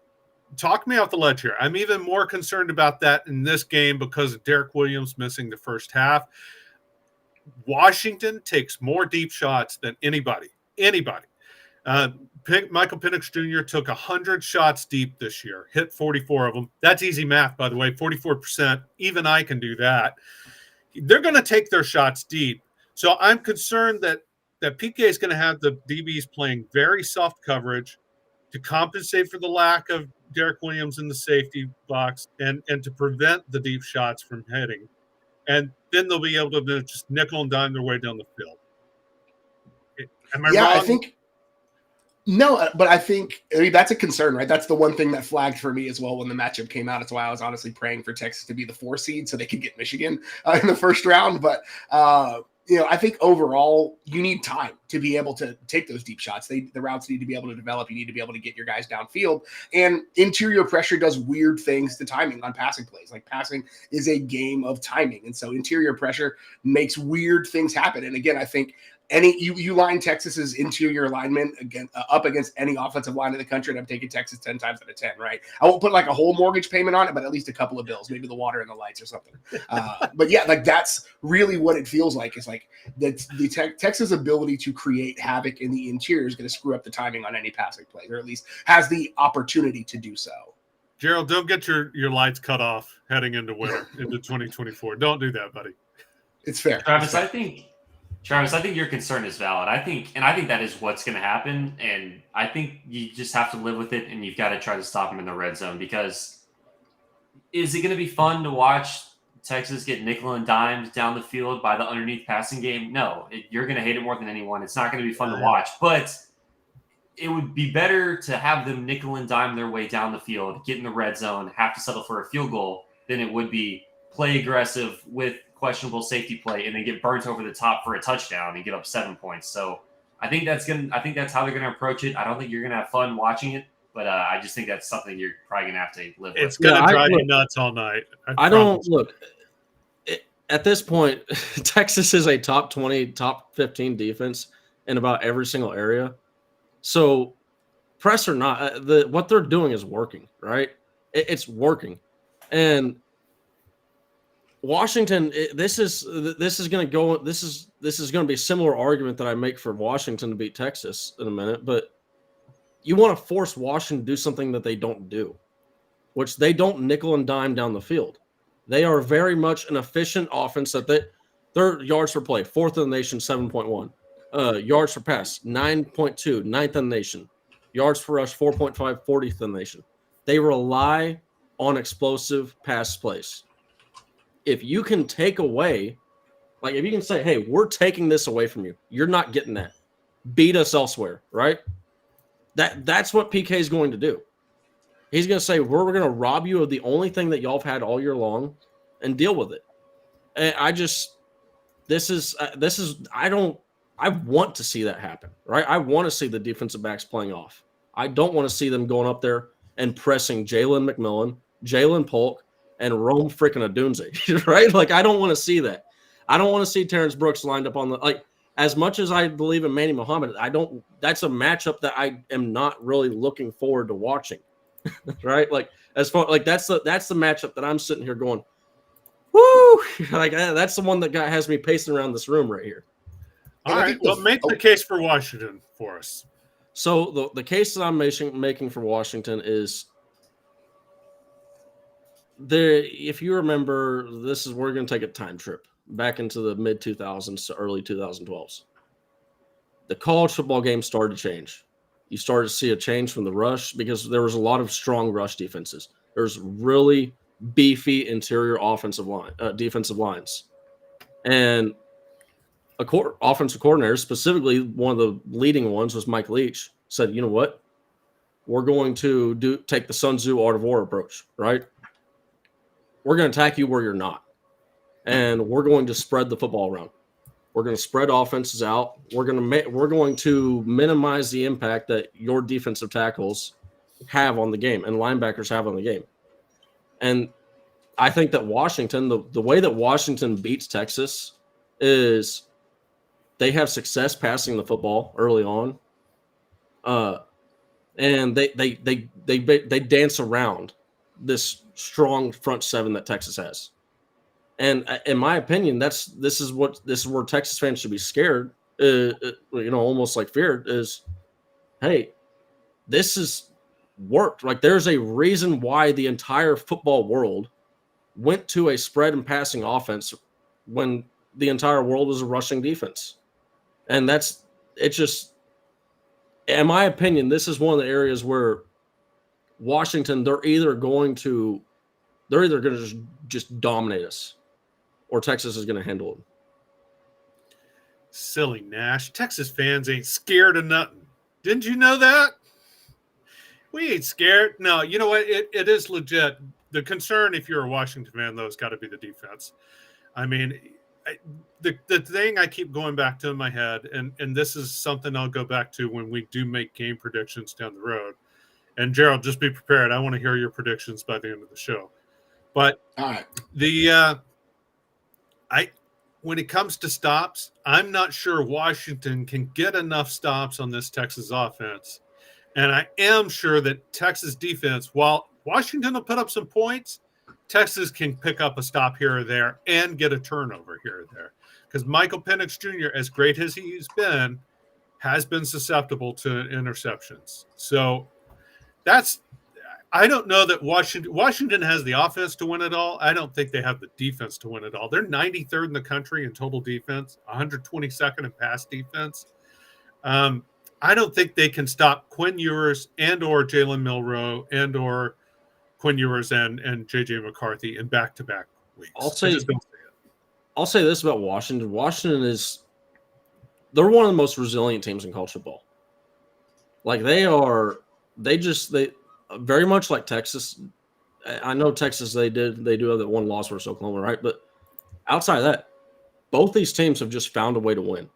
Speaker 1: – talk me off the ledge here. I'm even more concerned about that in this game because of Derek Williams missing the first half. Washington takes more deep shots than anybody. Michael Penix Jr. took 100 shots deep this year, hit 44 of them. That's easy math, by the way, 44%. Even I can do that. They're going to take their shots deep. So I'm concerned that PK is going to have the DBs playing very soft coverage to compensate for the lack of Derek Williams in the safety box and to prevent the deep shots from hitting. And then they'll be able to just nickel and dime their way down the field. Am I wrong?
Speaker 5: No, but I mean, that's a concern, right? That's the one thing that flagged for me as well when the matchup came out. It's why I was honestly praying for Texas to be the 4 seed so they could get Michigan in the first round. But, I think overall you need time to be able to take those deep shots. The routes need to be able to develop. You need to be able to get your guys downfield. And interior pressure does weird things to timing on passing plays. Like passing is a game of timing. And so interior pressure makes weird things happen. And again, I think you line Texas's interior linemen up against any offensive line in the country, and I'm taking Texas 10 times out of 10, right? I won't put like a whole mortgage payment on it, but at least a couple of bills, maybe the water and the lights or something. But yeah, like that's really what it feels like. It's like the Texas ability to create havoc in the interior is going to screw up the timing on any passing play, or at least has the opportunity to do so.
Speaker 1: Gerald, don't get your lights cut off heading into winter, into 2024. Don't do that, buddy.
Speaker 5: It's fair.
Speaker 2: Travis, I think your concern is valid. I think that is what's going to happen. And I think you just have to live with it, and you've got to try to stop them in the red zone, because is it going to be fun to watch Texas get nickel and dimes down the field by the underneath passing game? No, you're going to hate it more than anyone. It's not going to be fun to watch, but it would be better to have them nickel and dime their way down the field, get in the red zone, have to settle for a field goal, than it would be play aggressive with questionable safety play and then get burnt over the top for a touchdown and get up 7 points. So I think that's how they're gonna approach it. I don't think you're gonna have fun watching it, but I just think that's something you're probably gonna have to live with.
Speaker 1: It's gonna drive you nuts all night.
Speaker 3: I don't look at this point. Texas is a top 20, top 15 defense in about every single area. So press or not, what they're doing is working, right? It's working, and Washington, this is going to be a similar argument that I make for Washington to beat Texas in a minute, but you want to force Washington to do something that they don't do, which they don't nickel and dime down the field. They are very much an efficient offense that their yards per play, 4th in the nation, 7.1. Yards per pass, 9.2, 9th in the nation. Yards per rush, 4.5, 40th in the nation. They rely on explosive pass plays. If you can take away, like if you can say, hey, we're taking this away from you, you're not getting that. Beat us elsewhere, right? That's what PK is going to do. He's going to say, we're going to rob you of the only thing that y'all have had all year long and deal with it. And I want to see that happen, right? I want to see the defensive backs playing off. I don't want to see them going up there and pressing Jalen McMillan, Jalen Polk, and Rome freaking Odunze, right? Like, I don't want to see that. I don't want to see Terrence Brooks lined up on the, like, as much as I believe in Manny Muhammad, that's a matchup that I am not really looking forward to watching, right? Like, as far, like, that's the matchup that I'm sitting here going, woo! Like, that's the one that has me pacing around this room right here.
Speaker 1: All right, well, make the case for Washington for us.
Speaker 3: So the case that I'm making for Washington is, if you remember, we're going to take a time trip back into the mid 2000s to early 2012s. The college football game started to change. You started to see a change from the rush because there was a lot of strong rush defenses. There's really beefy interior defensive lines, and offensive coordinator, specifically one of the leading ones was Mike Leach, said, you know what? We're going to take the Sun Tzu art of war approach, right? We're going to attack you where you're not. And we're going to spread the football around. We're going to spread offenses out. We're going to minimize the impact that your defensive tackles have on the game and linebackers have on the game. And I think that Washington, the way that Washington beats Texas is they have success passing the football early on. And they dance around this strong front seven that Texas has. And in my opinion, this is where Texas fans should be scared, almost like feared is, hey, this has worked. Like there's a reason why the entire football world went to a spread and passing offense when the entire world was a rushing defense. And in my opinion, this is one of the areas where Washington, they're either going to just dominate us, or Texas is going to handle it.
Speaker 1: Silly Nash. Texas fans ain't scared of nothing. Didn't you know that? We ain't scared. No, you know what? It is legit. The concern, if you're a Washington fan, though, has got to be the defense. I mean, the thing I keep going back to in my head, and this is something I'll go back to when we do make game predictions down the road. And Gerald, just be prepared. I want to hear your predictions by the end of the show. But
Speaker 5: all right,
Speaker 1: when it comes to stops, I'm not sure Washington can get enough stops on this Texas offense. And I am sure that Texas defense, while Washington will put up some points, Texas can pick up a stop here or there and get a turnover here or there. Because Michael Penix Jr., as great as he's been, has been susceptible to interceptions. So I don't know that Washington has the offense to win it all. I don't think they have the defense to win it all. They're 93rd in the country in total defense, 122nd in pass defense. I don't think they can stop Quinn Ewers and or Jalen Milroe and or Quinn Ewers and J.J. McCarthy in back-to-back weeks.
Speaker 3: I'll say this about Washington. Washington they're one of the most resilient teams in college football. Like they very much like Texas. I know Texas, they do have that one loss versus Oklahoma, right? But outside of that, both these teams have just found a way to win.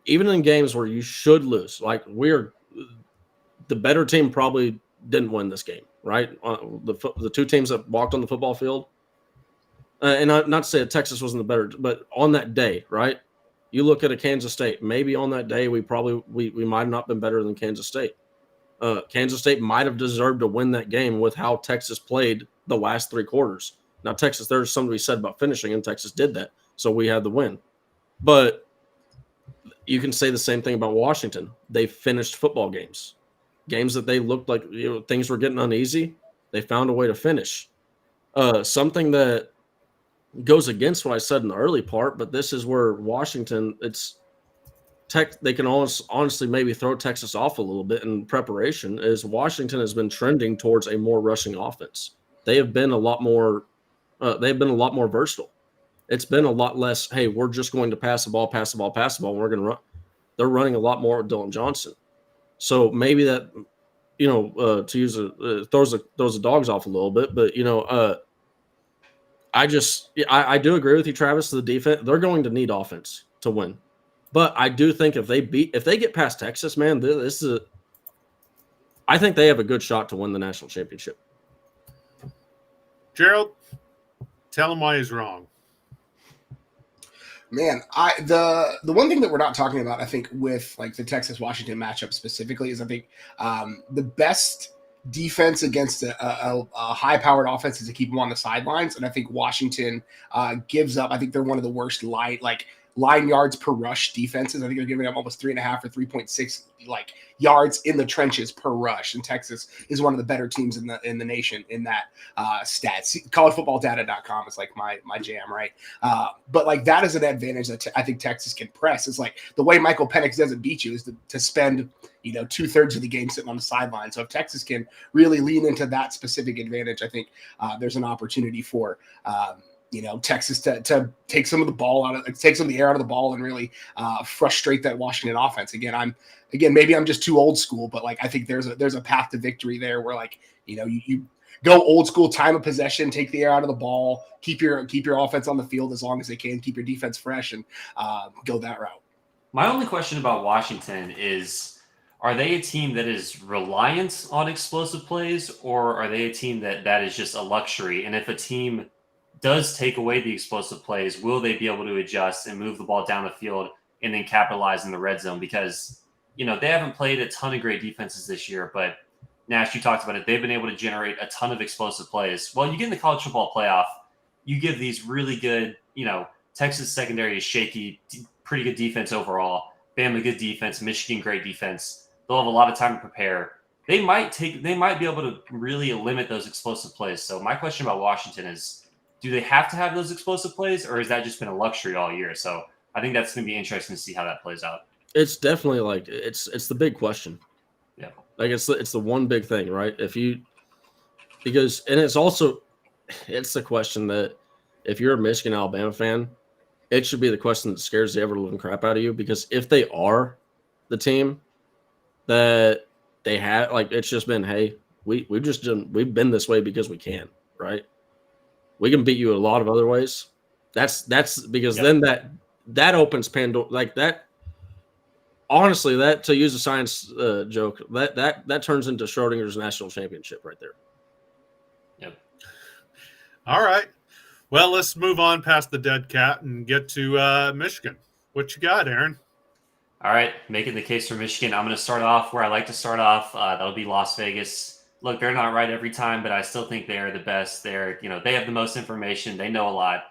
Speaker 3: Even in games where you should lose, like the better team probably didn't win this game, right? The two teams that walked on the football field, and not to say that Texas wasn't the better, but on that day, right? You look at a Kansas State. Maybe on that day we might have not been better than Kansas State. Kansas State might have deserved to win that game with how Texas played the last three quarters. Now, Texas, there's something to be said about finishing, and Texas did that, so we had the win. But you can say the same thing about Washington. They finished football games that they looked like things were getting uneasy. They found a way to finish. Something that goes against what I said in the early part, but this is where Washington, they can honestly maybe throw Texas off a little bit in preparation, is Washington has been trending towards a more rushing offense. They have been a lot more versatile. It's been a lot less, hey, we're just going to pass the ball, and we're going to run. They're running a lot more with Dylan Johnson. So maybe that, to use throws the dogs off a little bit, but I do agree with you, Travis. The defense, they're going to need offense to win. But I do think if they get past Texas, man, I think they have a good shot to win the national championship.
Speaker 1: Gerald, tell him why he's wrong.
Speaker 5: Man, the one thing that we're not talking about, I think, with like the Texas-Washington matchup specifically is I think the best defense against a high-powered offense is to keep them on the sidelines, and I think Washington gives up. I think they're one of the worst line yards per rush defenses. I think they're giving up almost 3.5 or 3.6 yards in the trenches per rush. And Texas is one of the better teams in the nation in that stat. Collegefootballdata.com is like my jam, right? But that is an advantage that I think Texas can press. It's like the way Michael Penix doesn't beat you is to spend 2/3 of the game sitting on the sideline. So if Texas can really lean into that specific advantage, I think there's an opportunity for Texas to take some of the air out of the ball and really frustrate that Washington offense. Again, maybe I'm just too old school, but like I think there's a path to victory there where like you go old school, time of possession, take the air out of the ball, keep your offense on the field as long as they can, keep your defense fresh, and go that route.
Speaker 2: My only question about Washington is, are they a team that is reliant on explosive plays, or are they a team that is just a luxury? And if a team does take away the explosive plays, will they be able to adjust and move the ball down the field and then capitalize in the red zone? Because, they haven't played a ton of great defenses this year, but Nash, you talked about it. They've been able to generate a ton of explosive plays. Well, you get in the college football playoff, you give these really good, Texas secondary is shaky, pretty good defense overall. Bama, good defense. Michigan, great defense. They'll have a lot of time to prepare. They might be able to really limit those explosive plays. So my question about Washington is, do they have to have those explosive plays, or has that just been a luxury all year? So I think that's going to be interesting to see how that plays out.
Speaker 3: It's definitely like it's the big question.
Speaker 2: Yeah,
Speaker 3: like it's the one big thing, right? It's the question that if you're a Michigan Alabama fan, it should be the question that scares the ever living crap out of you, because if they are the team that they have, like, it's just been, hey, we've been this way because we can, right? We can beat you a lot of other ways. That's because then that opens Pandora, like that. Honestly, that, to use a science joke, that turns into Schrodinger's national championship right there.
Speaker 2: Yep.
Speaker 1: All right. Well, let's move on past the dead cat and get to Michigan. What you got, Aaron?
Speaker 2: All right, making the case for Michigan. I'm going to start off where I like to start off. That'll be Las Vegas. Look, they're not right every time, but I still think they are the best. They have the most information. They know a lot.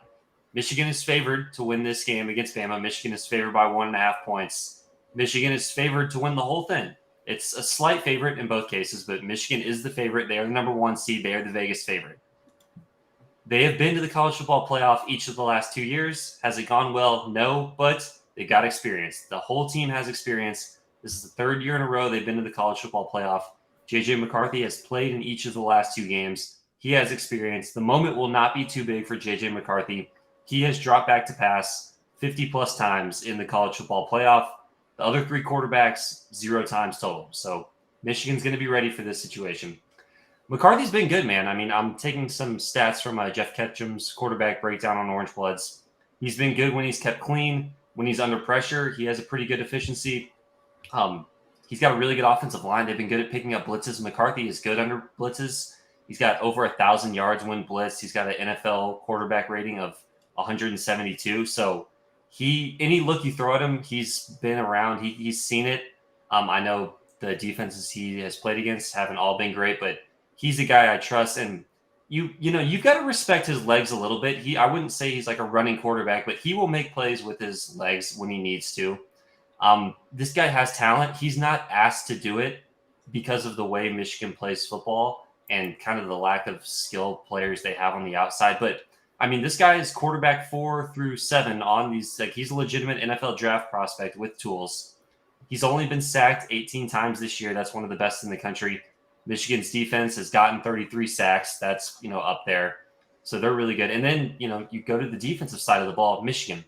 Speaker 2: Michigan is favored to win this game against Bama. Michigan is favored by 1.5 points. Michigan is favored to win the whole thing. It's a slight favorite in both cases, but Michigan is the favorite. They are the number 1 seed. They are the Vegas favorite. They have been to the college football playoff each of the last 2 years. Has it gone well? No, but they got experience. The whole team has experience. This is the 3rd year in a row they've been to the college football playoff. J.J. McCarthy has played in each of the last 2 games. He has experience. The moment will not be too big for J.J. McCarthy. He has dropped back to pass 50-plus times in the college football playoff. The other 3 quarterbacks, 0 times total. So Michigan's going to be ready for this situation. McCarthy's been good, man. I mean, I'm taking some stats from Jeff Ketchum's quarterback breakdown on Orange Bloods. He's been good when he's kept clean. When he's under pressure, he has a pretty good efficiency. He's got a really good offensive line. They've been good at picking up blitzes. McCarthy is good under blitzes. He's got over 1,000 yards when blitzed. He's got an NFL quarterback rating of 172. So any look you throw at him, he's been around. He's seen it. I know the defenses he has played against haven't all been great, but he's a guy I trust. And you've got to respect his legs a little bit. I wouldn't say he's like a running quarterback, but he will make plays with his legs when he needs to. This guy has talent. He's not asked to do it because of the way Michigan plays football and kind of the lack of skilled players they have on the outside. But I mean, this guy is quarterback 4 through 7 on these. Like, he's a legitimate NFL draft prospect with tools. He's only been sacked 18 times this year. That's one of the best in the country. Michigan's defense has gotten 33 sacks. That's, up there. So they're really good. And then, you go to the defensive side of the ball. Michigan,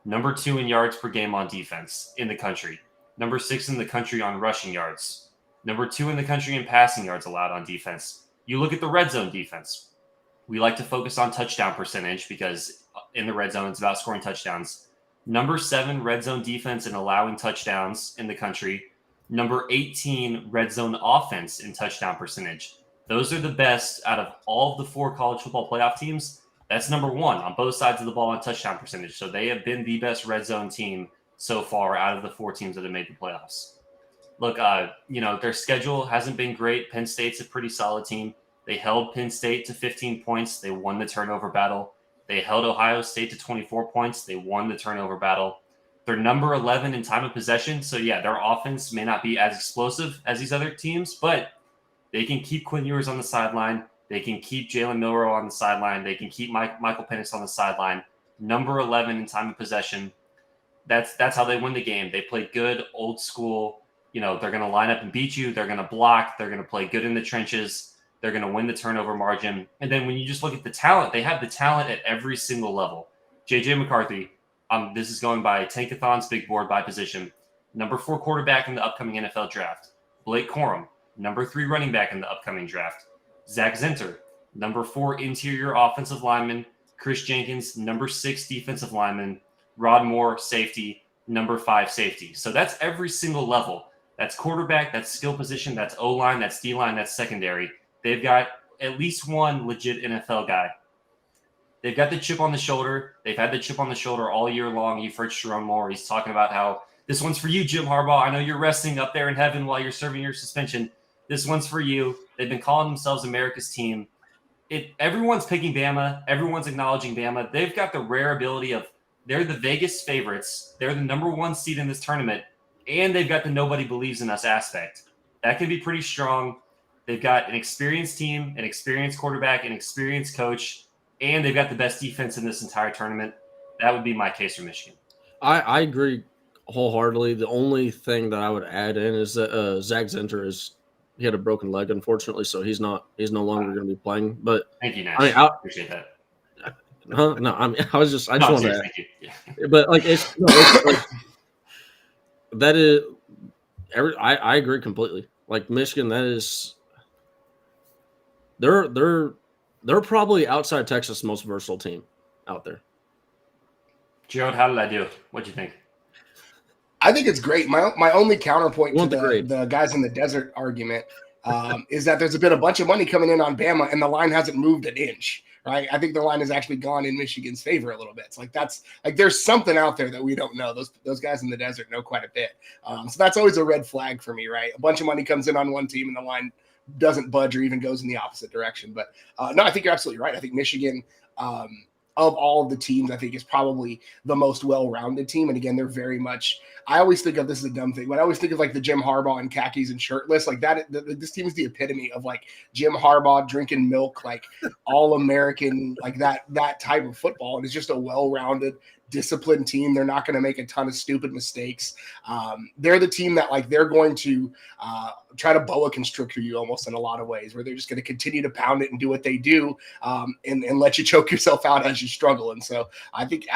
Speaker 2: number 2 in yards per game on defense in the country. Number 6 in the country on rushing yards. Number 2 in the country in passing yards allowed on defense. You look at the red zone defense. We like to focus on touchdown percentage because in the red zone, it's about scoring touchdowns. Number 7 red zone defense in allowing touchdowns in the country. Number 18 red zone offense in touchdown percentage. Those are the best out of all of the 4 college football playoff teams. That's number 1 on both sides of the ball in touchdown percentage. So they have been the best red zone team so far out of the 4 teams that have made the playoffs. Look, their schedule hasn't been great. Penn State's a pretty solid team. They held Penn State to 15 points. They won the turnover battle. They held Ohio State to 24 points. They won the turnover battle. They're number 11 in time of possession. So, yeah, their offense may not be as explosive as these other teams, but they can keep Quinn Ewers on the sideline. They can keep Jalen Milroe on the sideline. They can keep Michael Penix on the sideline. Number 11 in time of possession. That's how they win the game. They play good, old school. They're going to line up and beat you. They're going to block. They're going to play good in the trenches. They're going to win the turnover margin. And then when you just look at the talent, they have the talent at every single level. J.J. McCarthy, this is going by Tankathon's big board by position. Number 4 quarterback in the upcoming NFL draft. Blake Corum, number 3 running back in the upcoming draft. Zach Zinter, number 4 interior offensive lineman. Chris Jenkins, number 6 defensive lineman. Rod Moore, safety, number 5 safety. So that's every single level. That's quarterback, that's skill position, that's O-line, that's D-line, that's secondary. They've got at least one legit NFL guy. They've got the chip on the shoulder. They've had the chip on the shoulder all year long. You've heard Sharon Moore. He's talking about how this one's for you, Jim Harbaugh. I know you're resting up there in heaven while you're serving your suspension. This one's for you. They've been calling themselves America's team. Everyone's picking Bama. Everyone's acknowledging Bama. They've got the rare ability of they're the Vegas favorites. They're the number 1 seed in this tournament. And they've got the nobody believes in us aspect. That can be pretty strong. They've got an experienced team, an experienced quarterback, an experienced coach, and they've got the best defense in this entire tournament. That would be my case for Michigan.
Speaker 3: I agree wholeheartedly. The only thing that I would add in is that Zach Zinter he had a broken leg, unfortunately, so he's no longer going to be playing. But
Speaker 2: thank you, Nash. I appreciate that.
Speaker 3: No, I just wanted to.
Speaker 2: Thank you. Yeah.
Speaker 3: But like that is I agree completely. Like Michigan, that is they're probably outside Texas most versatile team out there.
Speaker 2: Gerald, how did I do? What'd you think?
Speaker 5: I think it's great. My only counterpoint to the guys in the desert argument is that there's been a bunch of money coming in on Bama and the line hasn't moved an inch. Right? I think the line has actually gone in Michigan's favor a little bit. It's like there's something out there that we don't know. Those guys in the desert know quite a bit. So that's always a red flag for me, right? A bunch of money comes in on one team and the line doesn't budge or even goes in the opposite direction. But no, I think you're absolutely right. I think Michigan, of all of the teams, I think is probably the most well-rounded team. And again, they're very much, I always think of, this is a dumb thing, but I always think of like the Jim Harbaugh in khakis and shirtless, like that. This team is the epitome of like Jim Harbaugh drinking milk, like all American, like that type of football. And it's just a well-rounded, disciplined team. They're not going to make a ton of stupid mistakes. They're the team that like they're going to try to boa constrictor you almost in a lot of ways, where they're just going to continue to pound it and do what they do, and let you choke yourself out as you struggle. And so I think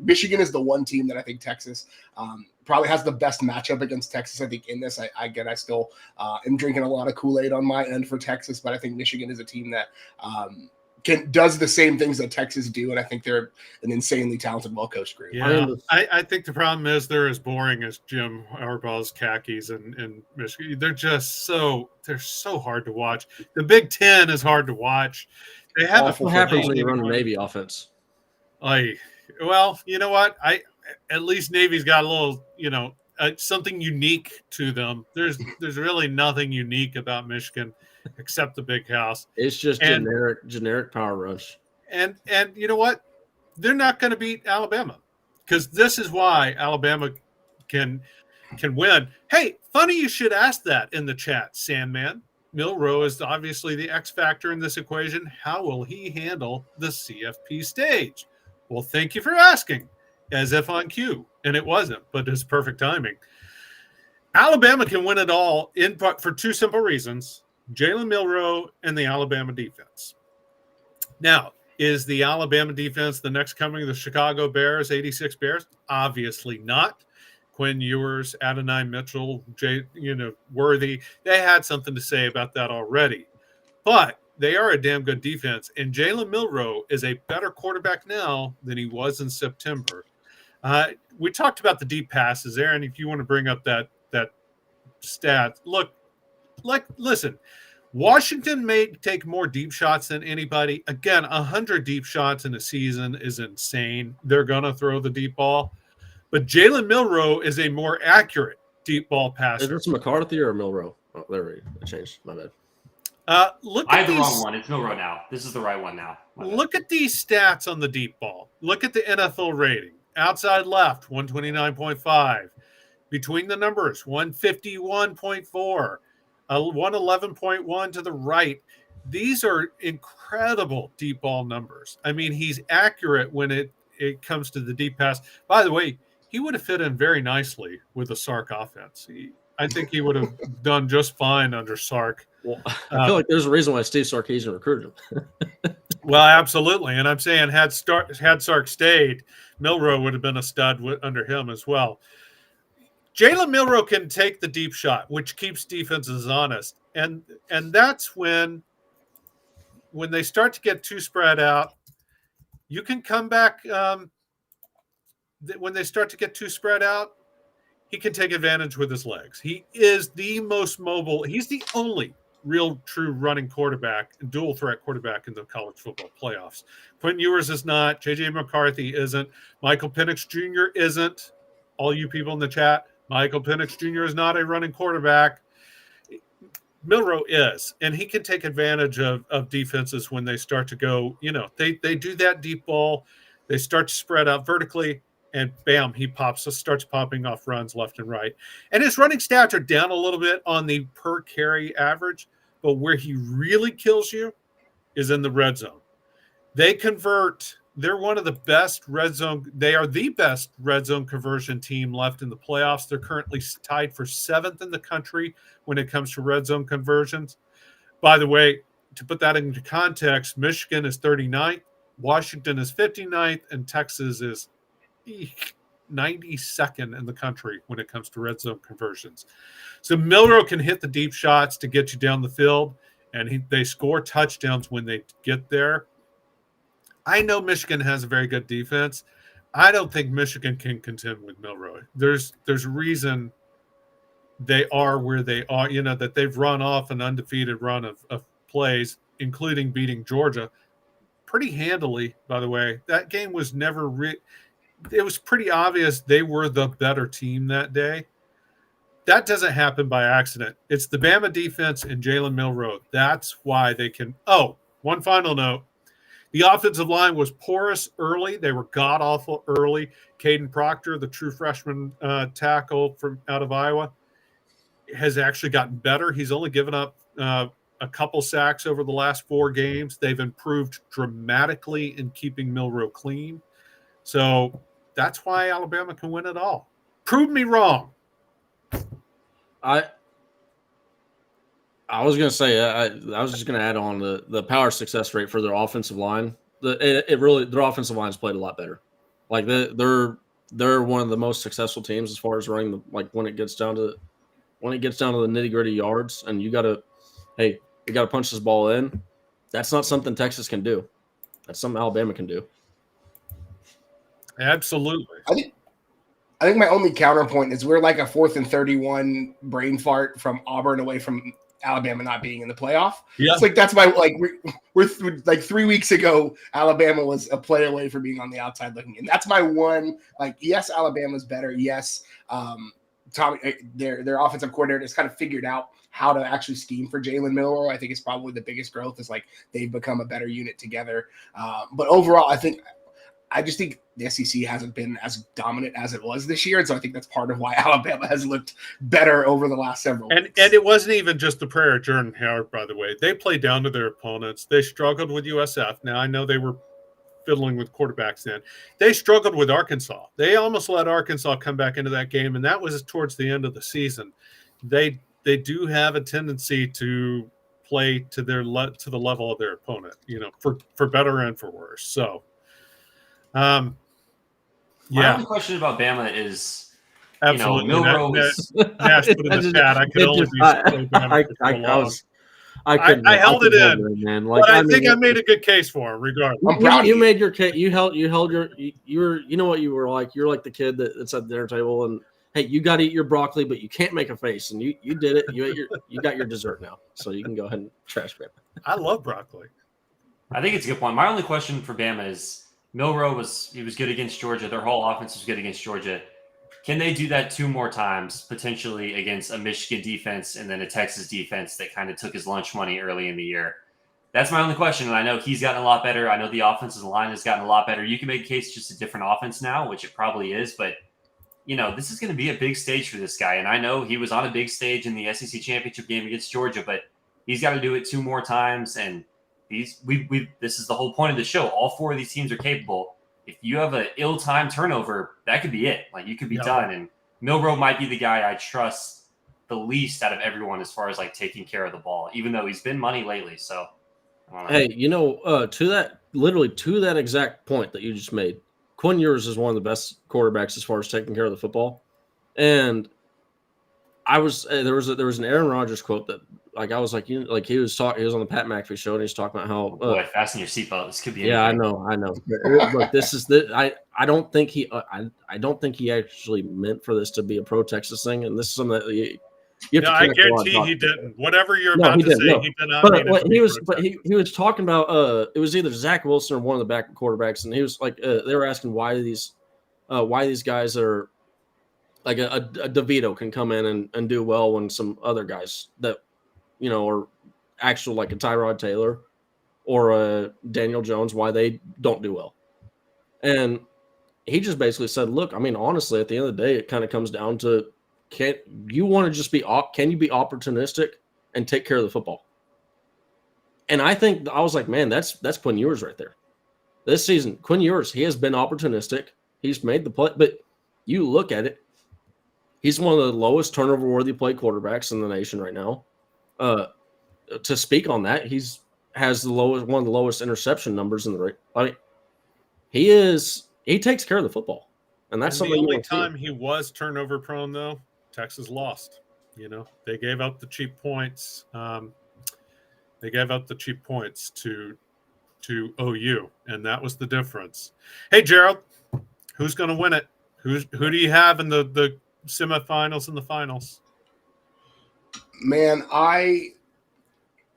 Speaker 5: Michigan is the one team that I think Texas probably has the best matchup against Texas. I think in this, I still am drinking a lot of Kool-Aid on my end for Texas, but I think Michigan is a team that does the same things that Texas do, and I think they're an insanely talented, well-coached group.
Speaker 1: Yeah, I think the problem is they're as boring as Jim Harbaugh's khakis and Michigan. They're so hard to watch. The Big Ten is hard to watch. They have
Speaker 3: what happens when you run a Navy offense?
Speaker 1: Well, you know what? At least Navy's got a little, something unique to them. There's really nothing unique about Michigan except the big house.
Speaker 3: It's just generic power rush.
Speaker 1: And you know what? They're not going to beat Alabama, because this is why Alabama can win. Hey, funny you should ask that in the chat, Sandman. Milroe is obviously the X factor in this equation. How will he handle the CFP stage? Well, thank you for asking, as if on cue. And it wasn't, but it's perfect timing. Alabama can win it all in part for two simple reasons: Jalen Milroe and the Alabama defense. Now, is the Alabama defense the next coming of the Chicago Bears, 86 Bears? Obviously not. Quinn Ewers, Adonai Mitchell, Worthy, they had something to say about that already. But they are a damn good defense, and Jalen Milroe is a better quarterback now than he was in September. We talked about the deep passes, Aaron. If you want to bring up that stat, listen, Washington may take more deep shots than anybody. Again, 100 deep shots in a season is insane. They're going to throw the deep ball. But Jalen Milroe is a more accurate deep ball passer.
Speaker 3: Is it McCarthy or Milroe? Oh, there we go. I changed. My bad.
Speaker 2: I had the wrong one. It's Milroe now. This is the right one now.
Speaker 1: Look at these stats on the deep ball. Look at the NFL rating. Outside left, 129.5. Between the numbers, 151.4. 111.1 to the right. These are incredible deep ball numbers. I mean, he's accurate when it comes to the deep pass. By the way, he would have fit in very nicely with the Sark offense. I think he would have done just fine under Sark.
Speaker 3: Well, I feel like there's a reason why Steve Sarkisian recruited him.
Speaker 1: Well, absolutely. And I'm saying had Sark stayed, Milroe would have been a stud under him as well. Jalen Milroe can take the deep shot, which keeps defenses honest. And that's when they start to get too spread out, you can come back. When they start to get too spread out, he can take advantage with his legs. He is the most mobile. He's the only real true running quarterback, dual threat quarterback in the college football playoffs. Quinn Ewers is not. J.J. McCarthy isn't. Michael Penix Jr. isn't. All you people in the chat, Michael Penix Jr. is not a running quarterback. Milroe is, and he can take advantage of defenses when they start to go, they do that deep ball. They start to spread out vertically, and bam, he starts popping off runs left and right. And his running stats are down a little bit on the per carry average, but where he really kills you is in the red zone. They're one of the best red zone. They are the best red zone conversion team left in the playoffs. They're currently tied for 7th in the country when it comes to red zone conversions. By the way, to put that into context, Michigan is 39th, Washington is 59th, and Texas is 92nd in the country when it comes to red zone conversions. So Milroe can hit the deep shots to get you down the field, and they score touchdowns when they get there. I know Michigan has a very good defense. I don't think Michigan can contend with Milroe. There's a reason they are where they are, that they've run off an undefeated run of plays, including beating Georgia pretty handily, by the way. That game was never it was pretty obvious they were the better team that day. That doesn't happen by accident. It's the Bama defense and Jalen Milroe. That's why they can. Oh, one final note. The offensive line was porous early. They were god-awful early. Caden Proctor, the true freshman tackle from out of Iowa, has actually gotten better. He's only given up a couple sacks over the last 4 games. They've improved dramatically in keeping Milroe clean. So that's why Alabama can win it all. Prove me wrong.
Speaker 3: I was going to say, I was just going to add on the power success rate for their offensive line. Their offensive line's played a lot better. Like they're one of the most successful teams as far as running when it gets down to the nitty gritty yards, and you got to punch this ball in. That's not something Texas can do. That's something Alabama can do.
Speaker 1: Absolutely.
Speaker 5: I think my only counterpoint is we're like a 4th and 31 brain fart from Auburn away from Alabama not being in the playoff. Yeah. It's like, that's my, we're like 3 weeks ago, Alabama was a play away from being on the outside looking in. That's my one, yes, Alabama's better. Yes. Tommy, their offensive coordinator has kind of figured out how to actually scheme for Jalen Milroe. I think it's probably the biggest growth is they've become a better unit together. But overall, I just think the SEC hasn't been as dominant as it was this year. And so I think that's part of why Alabama has looked better over the last several weeks.
Speaker 1: And it wasn't even just the prayer of Jordan Howard, by the way. They played down to their opponents. They struggled with USF. Now, I know they were fiddling with quarterbacks then. They struggled with Arkansas. They almost let Arkansas come back into that game, and that was towards the end of the season. They do have a tendency to play to the level of their opponent, for better and for worse. So,
Speaker 2: my only question about Bama is,
Speaker 1: absolutely.
Speaker 2: Milroe was.
Speaker 1: Nash put in the chat. I could only be so Bama. I held it in, man. But I think I made a good case for him, regardless.
Speaker 3: You made your case. You held your. You know what you were like. You're like the kid that's at the dinner table, and hey, you got to eat your broccoli, but you can't make a face, and you did it. You got your dessert now, so you can go ahead and trash Bama.
Speaker 1: I love broccoli.
Speaker 2: I think it's a good point. My only question for Bama is Milroe was good against Georgia. Their whole offense was good against Georgia. Can they do that 2 more times, potentially against a Michigan defense and then a Texas defense that kind of took his lunch money early in the year? That's my only question. And I know he's gotten a lot better. I know the offensive line has gotten a lot better. You can make a case just a different offense now, which it probably is. But, this is going to be a big stage for this guy. And I know he was on a big stage in the SEC championship game against Georgia, but he's got to do it 2 more times. And this is the whole point of the show. All 4 of these teams are capable. If you have an ill-timed turnover, that could be it. You could be done. And Milroe might be the guy I trust the least out of everyone as far as like taking care of the ball, even though he's been money lately. So,
Speaker 3: hey, to that exact point that you just made, Quinn Ewers is one of the best quarterbacks as far as taking care of the football. And there was an Aaron Rodgers quote that I was like, he was on the Pat McAfee show and he's talking about how
Speaker 2: boy, fasten your seatbelt. This could be
Speaker 3: anything. I know. Look, this is I don't think he actually meant for this to be a pro Texas thing, and this is something that you have to.
Speaker 1: I guarantee he didn't. Whatever you're about to say, he did not.
Speaker 3: But he was talking about it was either Zach Wilson or one of the backup quarterbacks, and he was like they were asking why these guys are like a DeVito can come in and do well when some other guys that are actual like a Tyrod Taylor or a Daniel Jones, why they don't do well. And he just basically said, look, I mean, honestly, at the end of the day, it kind of comes down to, can you be opportunistic and take care of the football? And I was like, man, that's Quinn Ewers right there. This season, Quinn Ewers, he has been opportunistic. He's made the play, but you look at it, he's one of the lowest turnover-worthy play quarterbacks in the nation right now. To speak on that, has one of the lowest interception numbers in the rate. I mean, he takes care of the football, and that's something.
Speaker 1: The only time he was turnover prone, though, Texas lost. They gave up the cheap points. They gave up the cheap points to OU, and that was the difference. Hey, Gerald, who's going to win it? Who do you have in the semifinals and the finals?
Speaker 5: Man,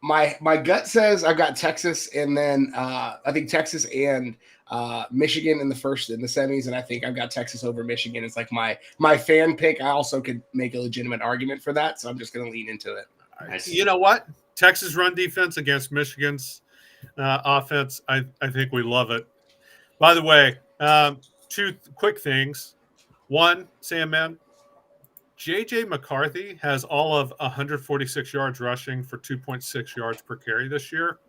Speaker 5: my gut says I got Texas, and then I think Texas and Michigan in the semis, and I think I've got Texas over Michigan. It's like my fan pick. I also could make a legitimate argument for that, so I'm just going to lean into it.
Speaker 1: You know what? Texas run defense against Michigan's offense. I think we love it. By the way, two quick things. One, Sam, man, J.J. McCarthy has all of 146 yards rushing for 2.6 yards per carry this year.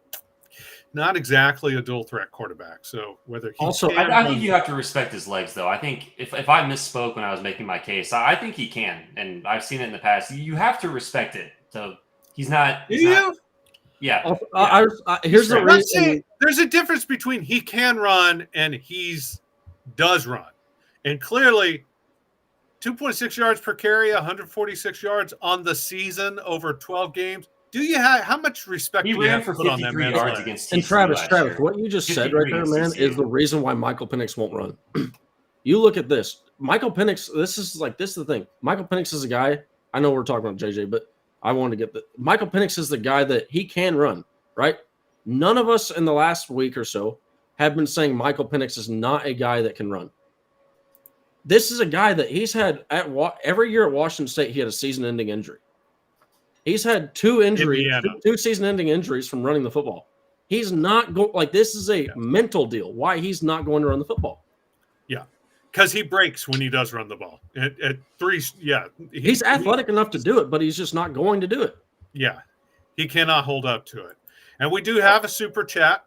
Speaker 1: Not exactly a dual threat quarterback. So whether he
Speaker 2: I think you have to respect his legs, though. I think if I misspoke when I was making my case, I think he can, and I've seen it in the past. You have to respect it. So he's not. Yeah.
Speaker 3: Here's the reason.
Speaker 1: There's a difference between he can run and does run, and clearly 2.6 yards per carry, 146 yards on the season over 12 games. How much respect do you have to put on that man?
Speaker 2: Yards against
Speaker 3: and Travis, what you just said right there, man, is the reason why Michael Penix won't run. You look at this. Michael Penix, this is the thing. Michael Penix is a guy, I know we're talking about JJ, but I wanted to get Michael Penix is the guy that he can run, right? None of us in the last week or so have been saying Michael Penix is not a guy that can run. This is a guy that he's had every year at Washington State. He had a season-ending injury. He's had two season-ending injuries from running the football. He's not this is a mental deal. Why he's not going to run the football?
Speaker 1: Yeah, because he breaks when he does run the ball. At three,
Speaker 3: he's athletic enough to do it, but he's just not going to do it.
Speaker 1: Yeah, he cannot hold up to it. And we do have a super chat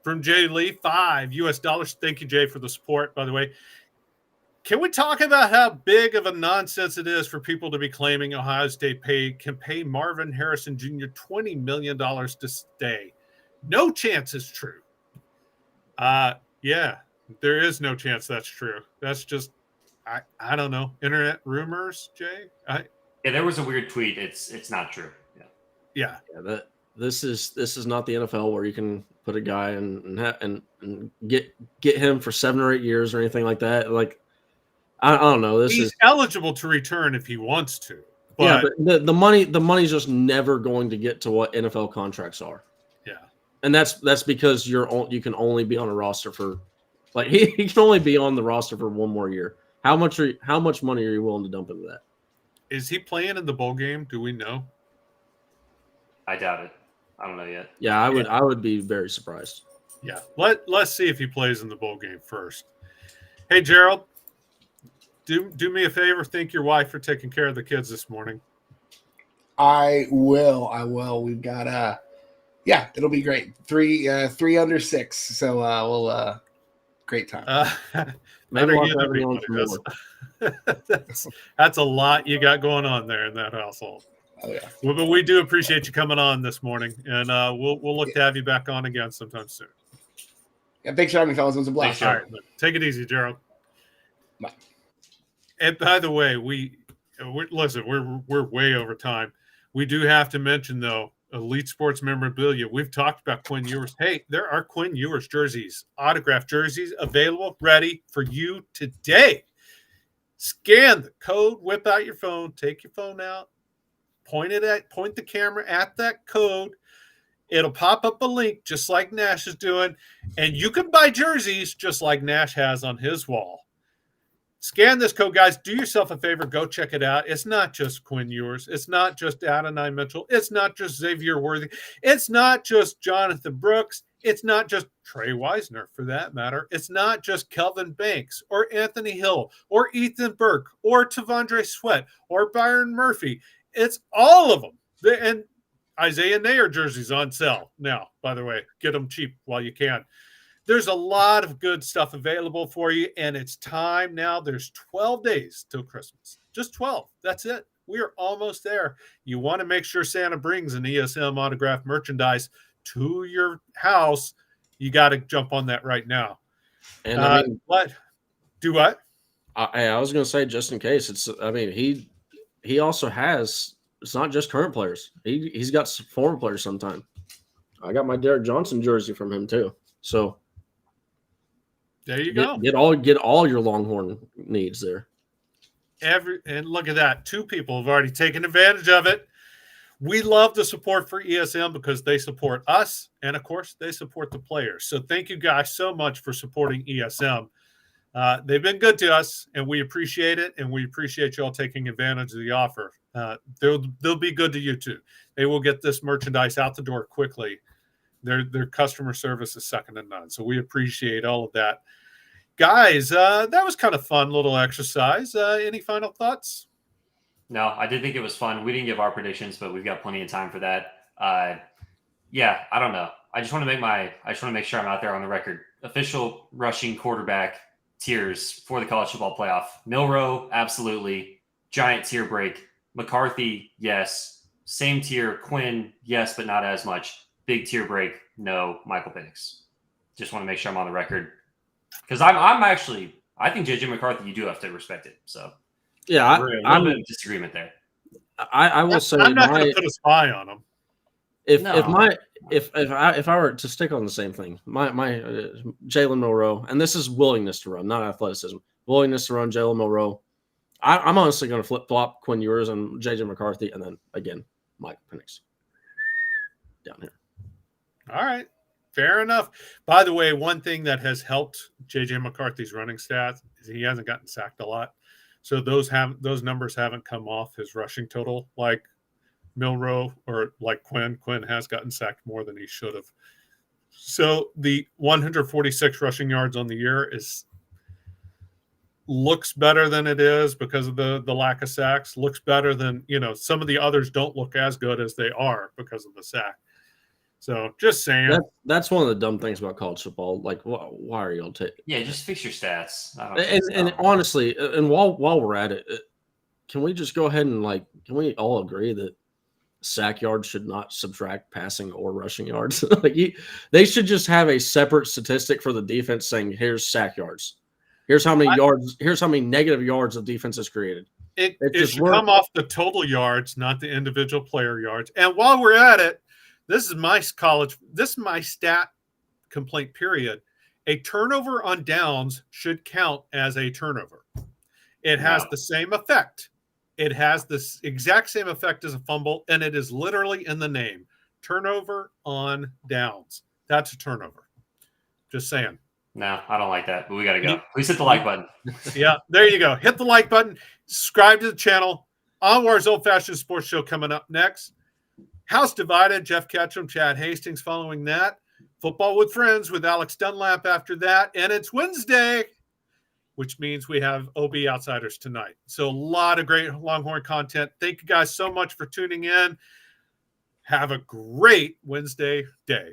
Speaker 1: from Jay Lee, $5. Thank you, Jay, for the support. By the way. Can we talk about how big of a nonsense it is for people to be claiming Ohio State can pay Marvin Harrison Jr. $20 million to stay? No chance it's true. Yeah, there is no chance that's true. That's just, I don't know, internet rumors, Jay?
Speaker 2: There was a weird tweet. It's not true.
Speaker 1: Yeah.
Speaker 3: This is not the NFL where you can put a guy and get him for 7 or 8 years or anything like that. Like, I don't know.
Speaker 1: He's eligible to return if he wants to.
Speaker 3: But the money's just never going to get to what NFL contracts are.
Speaker 1: Yeah,
Speaker 3: and that's because you can only be on a roster for, he can only be on the roster for 1 more year. How much money are you willing to dump into that?
Speaker 1: Is he playing in the bowl game? Do we know?
Speaker 2: I doubt it. I don't know yet.
Speaker 3: Yeah, I would be very surprised.
Speaker 1: Yeah, let's see if he plays in the bowl game first. Hey, Gerald. Do me a favor. Thank your wife for taking care of the kids this morning.
Speaker 5: I will. We've got it'll be great. 3 under 6. So Great time.
Speaker 3: Maybe we'll have you on for more.
Speaker 1: That's a lot you got going on there in that household.
Speaker 5: Oh yeah.
Speaker 1: Well, but we do appreciate you coming on this morning, and we'll look to have you back on again sometime soon.
Speaker 5: Yeah, thanks for having me, fellas. It was a blast.
Speaker 1: All right, take it easy, Gerald.
Speaker 5: Bye.
Speaker 1: And by the way, listen, we're way over time. We do have to mention though, Elite Sports memorabilia. We've talked about Quinn Ewers. Hey, there are Quinn Ewers jerseys, autographed jerseys available, ready for you today. Scan the code, whip out your phone, take your phone out, point the camera at that code. It'll pop up a link just like Nash is doing, and you can buy jerseys just like Nash has on his wall. Scan this code, guys. Do yourself a favor. Go check it out. It's not just Quinn Ewers. It's not just Adonai Mitchell. It's not just Xavier Worthy. It's not just Jonathan Brooks. It's not just Trey Wisner, for that matter. It's not just Kelvin Banks or Anthony Hill or Ethan Burke or Tavondre Sweat or Byron Murphy. It's all of them. And Isaiah Nayer jerseys on sale now, by the way. Get them cheap while you can. There's a lot of good stuff available for you, and it's time now. There's 12 days till Christmas. Just 12. That's it. We are almost there. You want to make sure Santa brings an ESM autographed merchandise to your house. You got to jump on that right now.
Speaker 3: And I mean,
Speaker 1: what? Do what?
Speaker 3: I was going to say, just in case, he also has, it's not just current players. He's got some former players sometime. I got my Derek Johnson jersey from him too. So
Speaker 1: there you go.
Speaker 3: Get all your Longhorn needs there.
Speaker 1: And look at that. 2 people have already taken advantage of it. We love the support for ESM because they support us, and of course, they support the players. So thank you guys so much for supporting ESM. They've been good to us, and we appreciate it, and we appreciate you all taking advantage of the offer. They'll be good to you too. They will get this merchandise out the door quickly. Their customer service is second to none. So we appreciate all of that. Guys, that was kind of fun little exercise. Any final thoughts?
Speaker 2: No, I did think it was fun. We didn't give our predictions, but we've got plenty of time for that. Yeah, I don't know. I just want to make sure I'm out there on the record. Official rushing quarterback tiers for the college football playoff. Milroe, absolutely. Giant tier break. McCarthy, yes. Same tier. Quinn, yes, but not as much. Big tier break, no. Michael Penix. Just want to make sure I'm on the record. Because I think JJ McCarthy, you do have to respect it. So
Speaker 3: yeah,
Speaker 2: I'm a bit of disagreement there.
Speaker 3: I will say
Speaker 1: I'm not going to put a spy on him.
Speaker 3: If I were to stick on the same thing, my Jalen Milroe, and this is willingness to run, not athleticism. Willingness to run, Jalen Milroe. I'm honestly going to flip flop Quinn Ewers and JJ McCarthy, and then again Mike Penix down here. All
Speaker 1: right, fair enough. By the way, one thing that has helped JJ McCarthy's running stats is he hasn't gotten sacked a lot, so those numbers haven't come off his rushing total like Milroe or like Quinn. Quinn has gotten sacked more than he should have. So the 146 rushing yards on the year looks better than it is because of the lack of sacks. Looks better than, some of the others don't look as good as they are because of the sack. So just saying.
Speaker 3: That's one of the dumb things about college football. Like, why are y'all taking?
Speaker 2: Yeah, just fix your stats.
Speaker 3: And honestly, and while we're at it, can we just go ahead and can we all agree that sack yards should not subtract passing or rushing yards? They should just have a separate statistic for the defense saying, here's sack yards. Here's how many yards. Here's how many negative yards of defense is created.
Speaker 1: It should come off the total yards, not the individual player yards. And while we're at it, this is my stat complaint period. A turnover on downs should count as a turnover. It has the same effect. It has this exact same effect as a fumble, and it is literally in the name. Turnover on downs. That's a turnover. Just saying.
Speaker 2: No, I don't like that, but we got to go. Please hit the like button.
Speaker 1: Yeah, there you go. Hit the like button. Subscribe to the channel. Onwards Old Fashioned Sports Show coming up next. House Divided, Jeff Ketchum, Chad Hastings following that. Football with Friends with Alex Dunlap after that. And it's Wednesday, which means we have OB Outsiders tonight. So a lot of great Longhorn content. Thank you guys so much for tuning in. Have a great Wednesday day.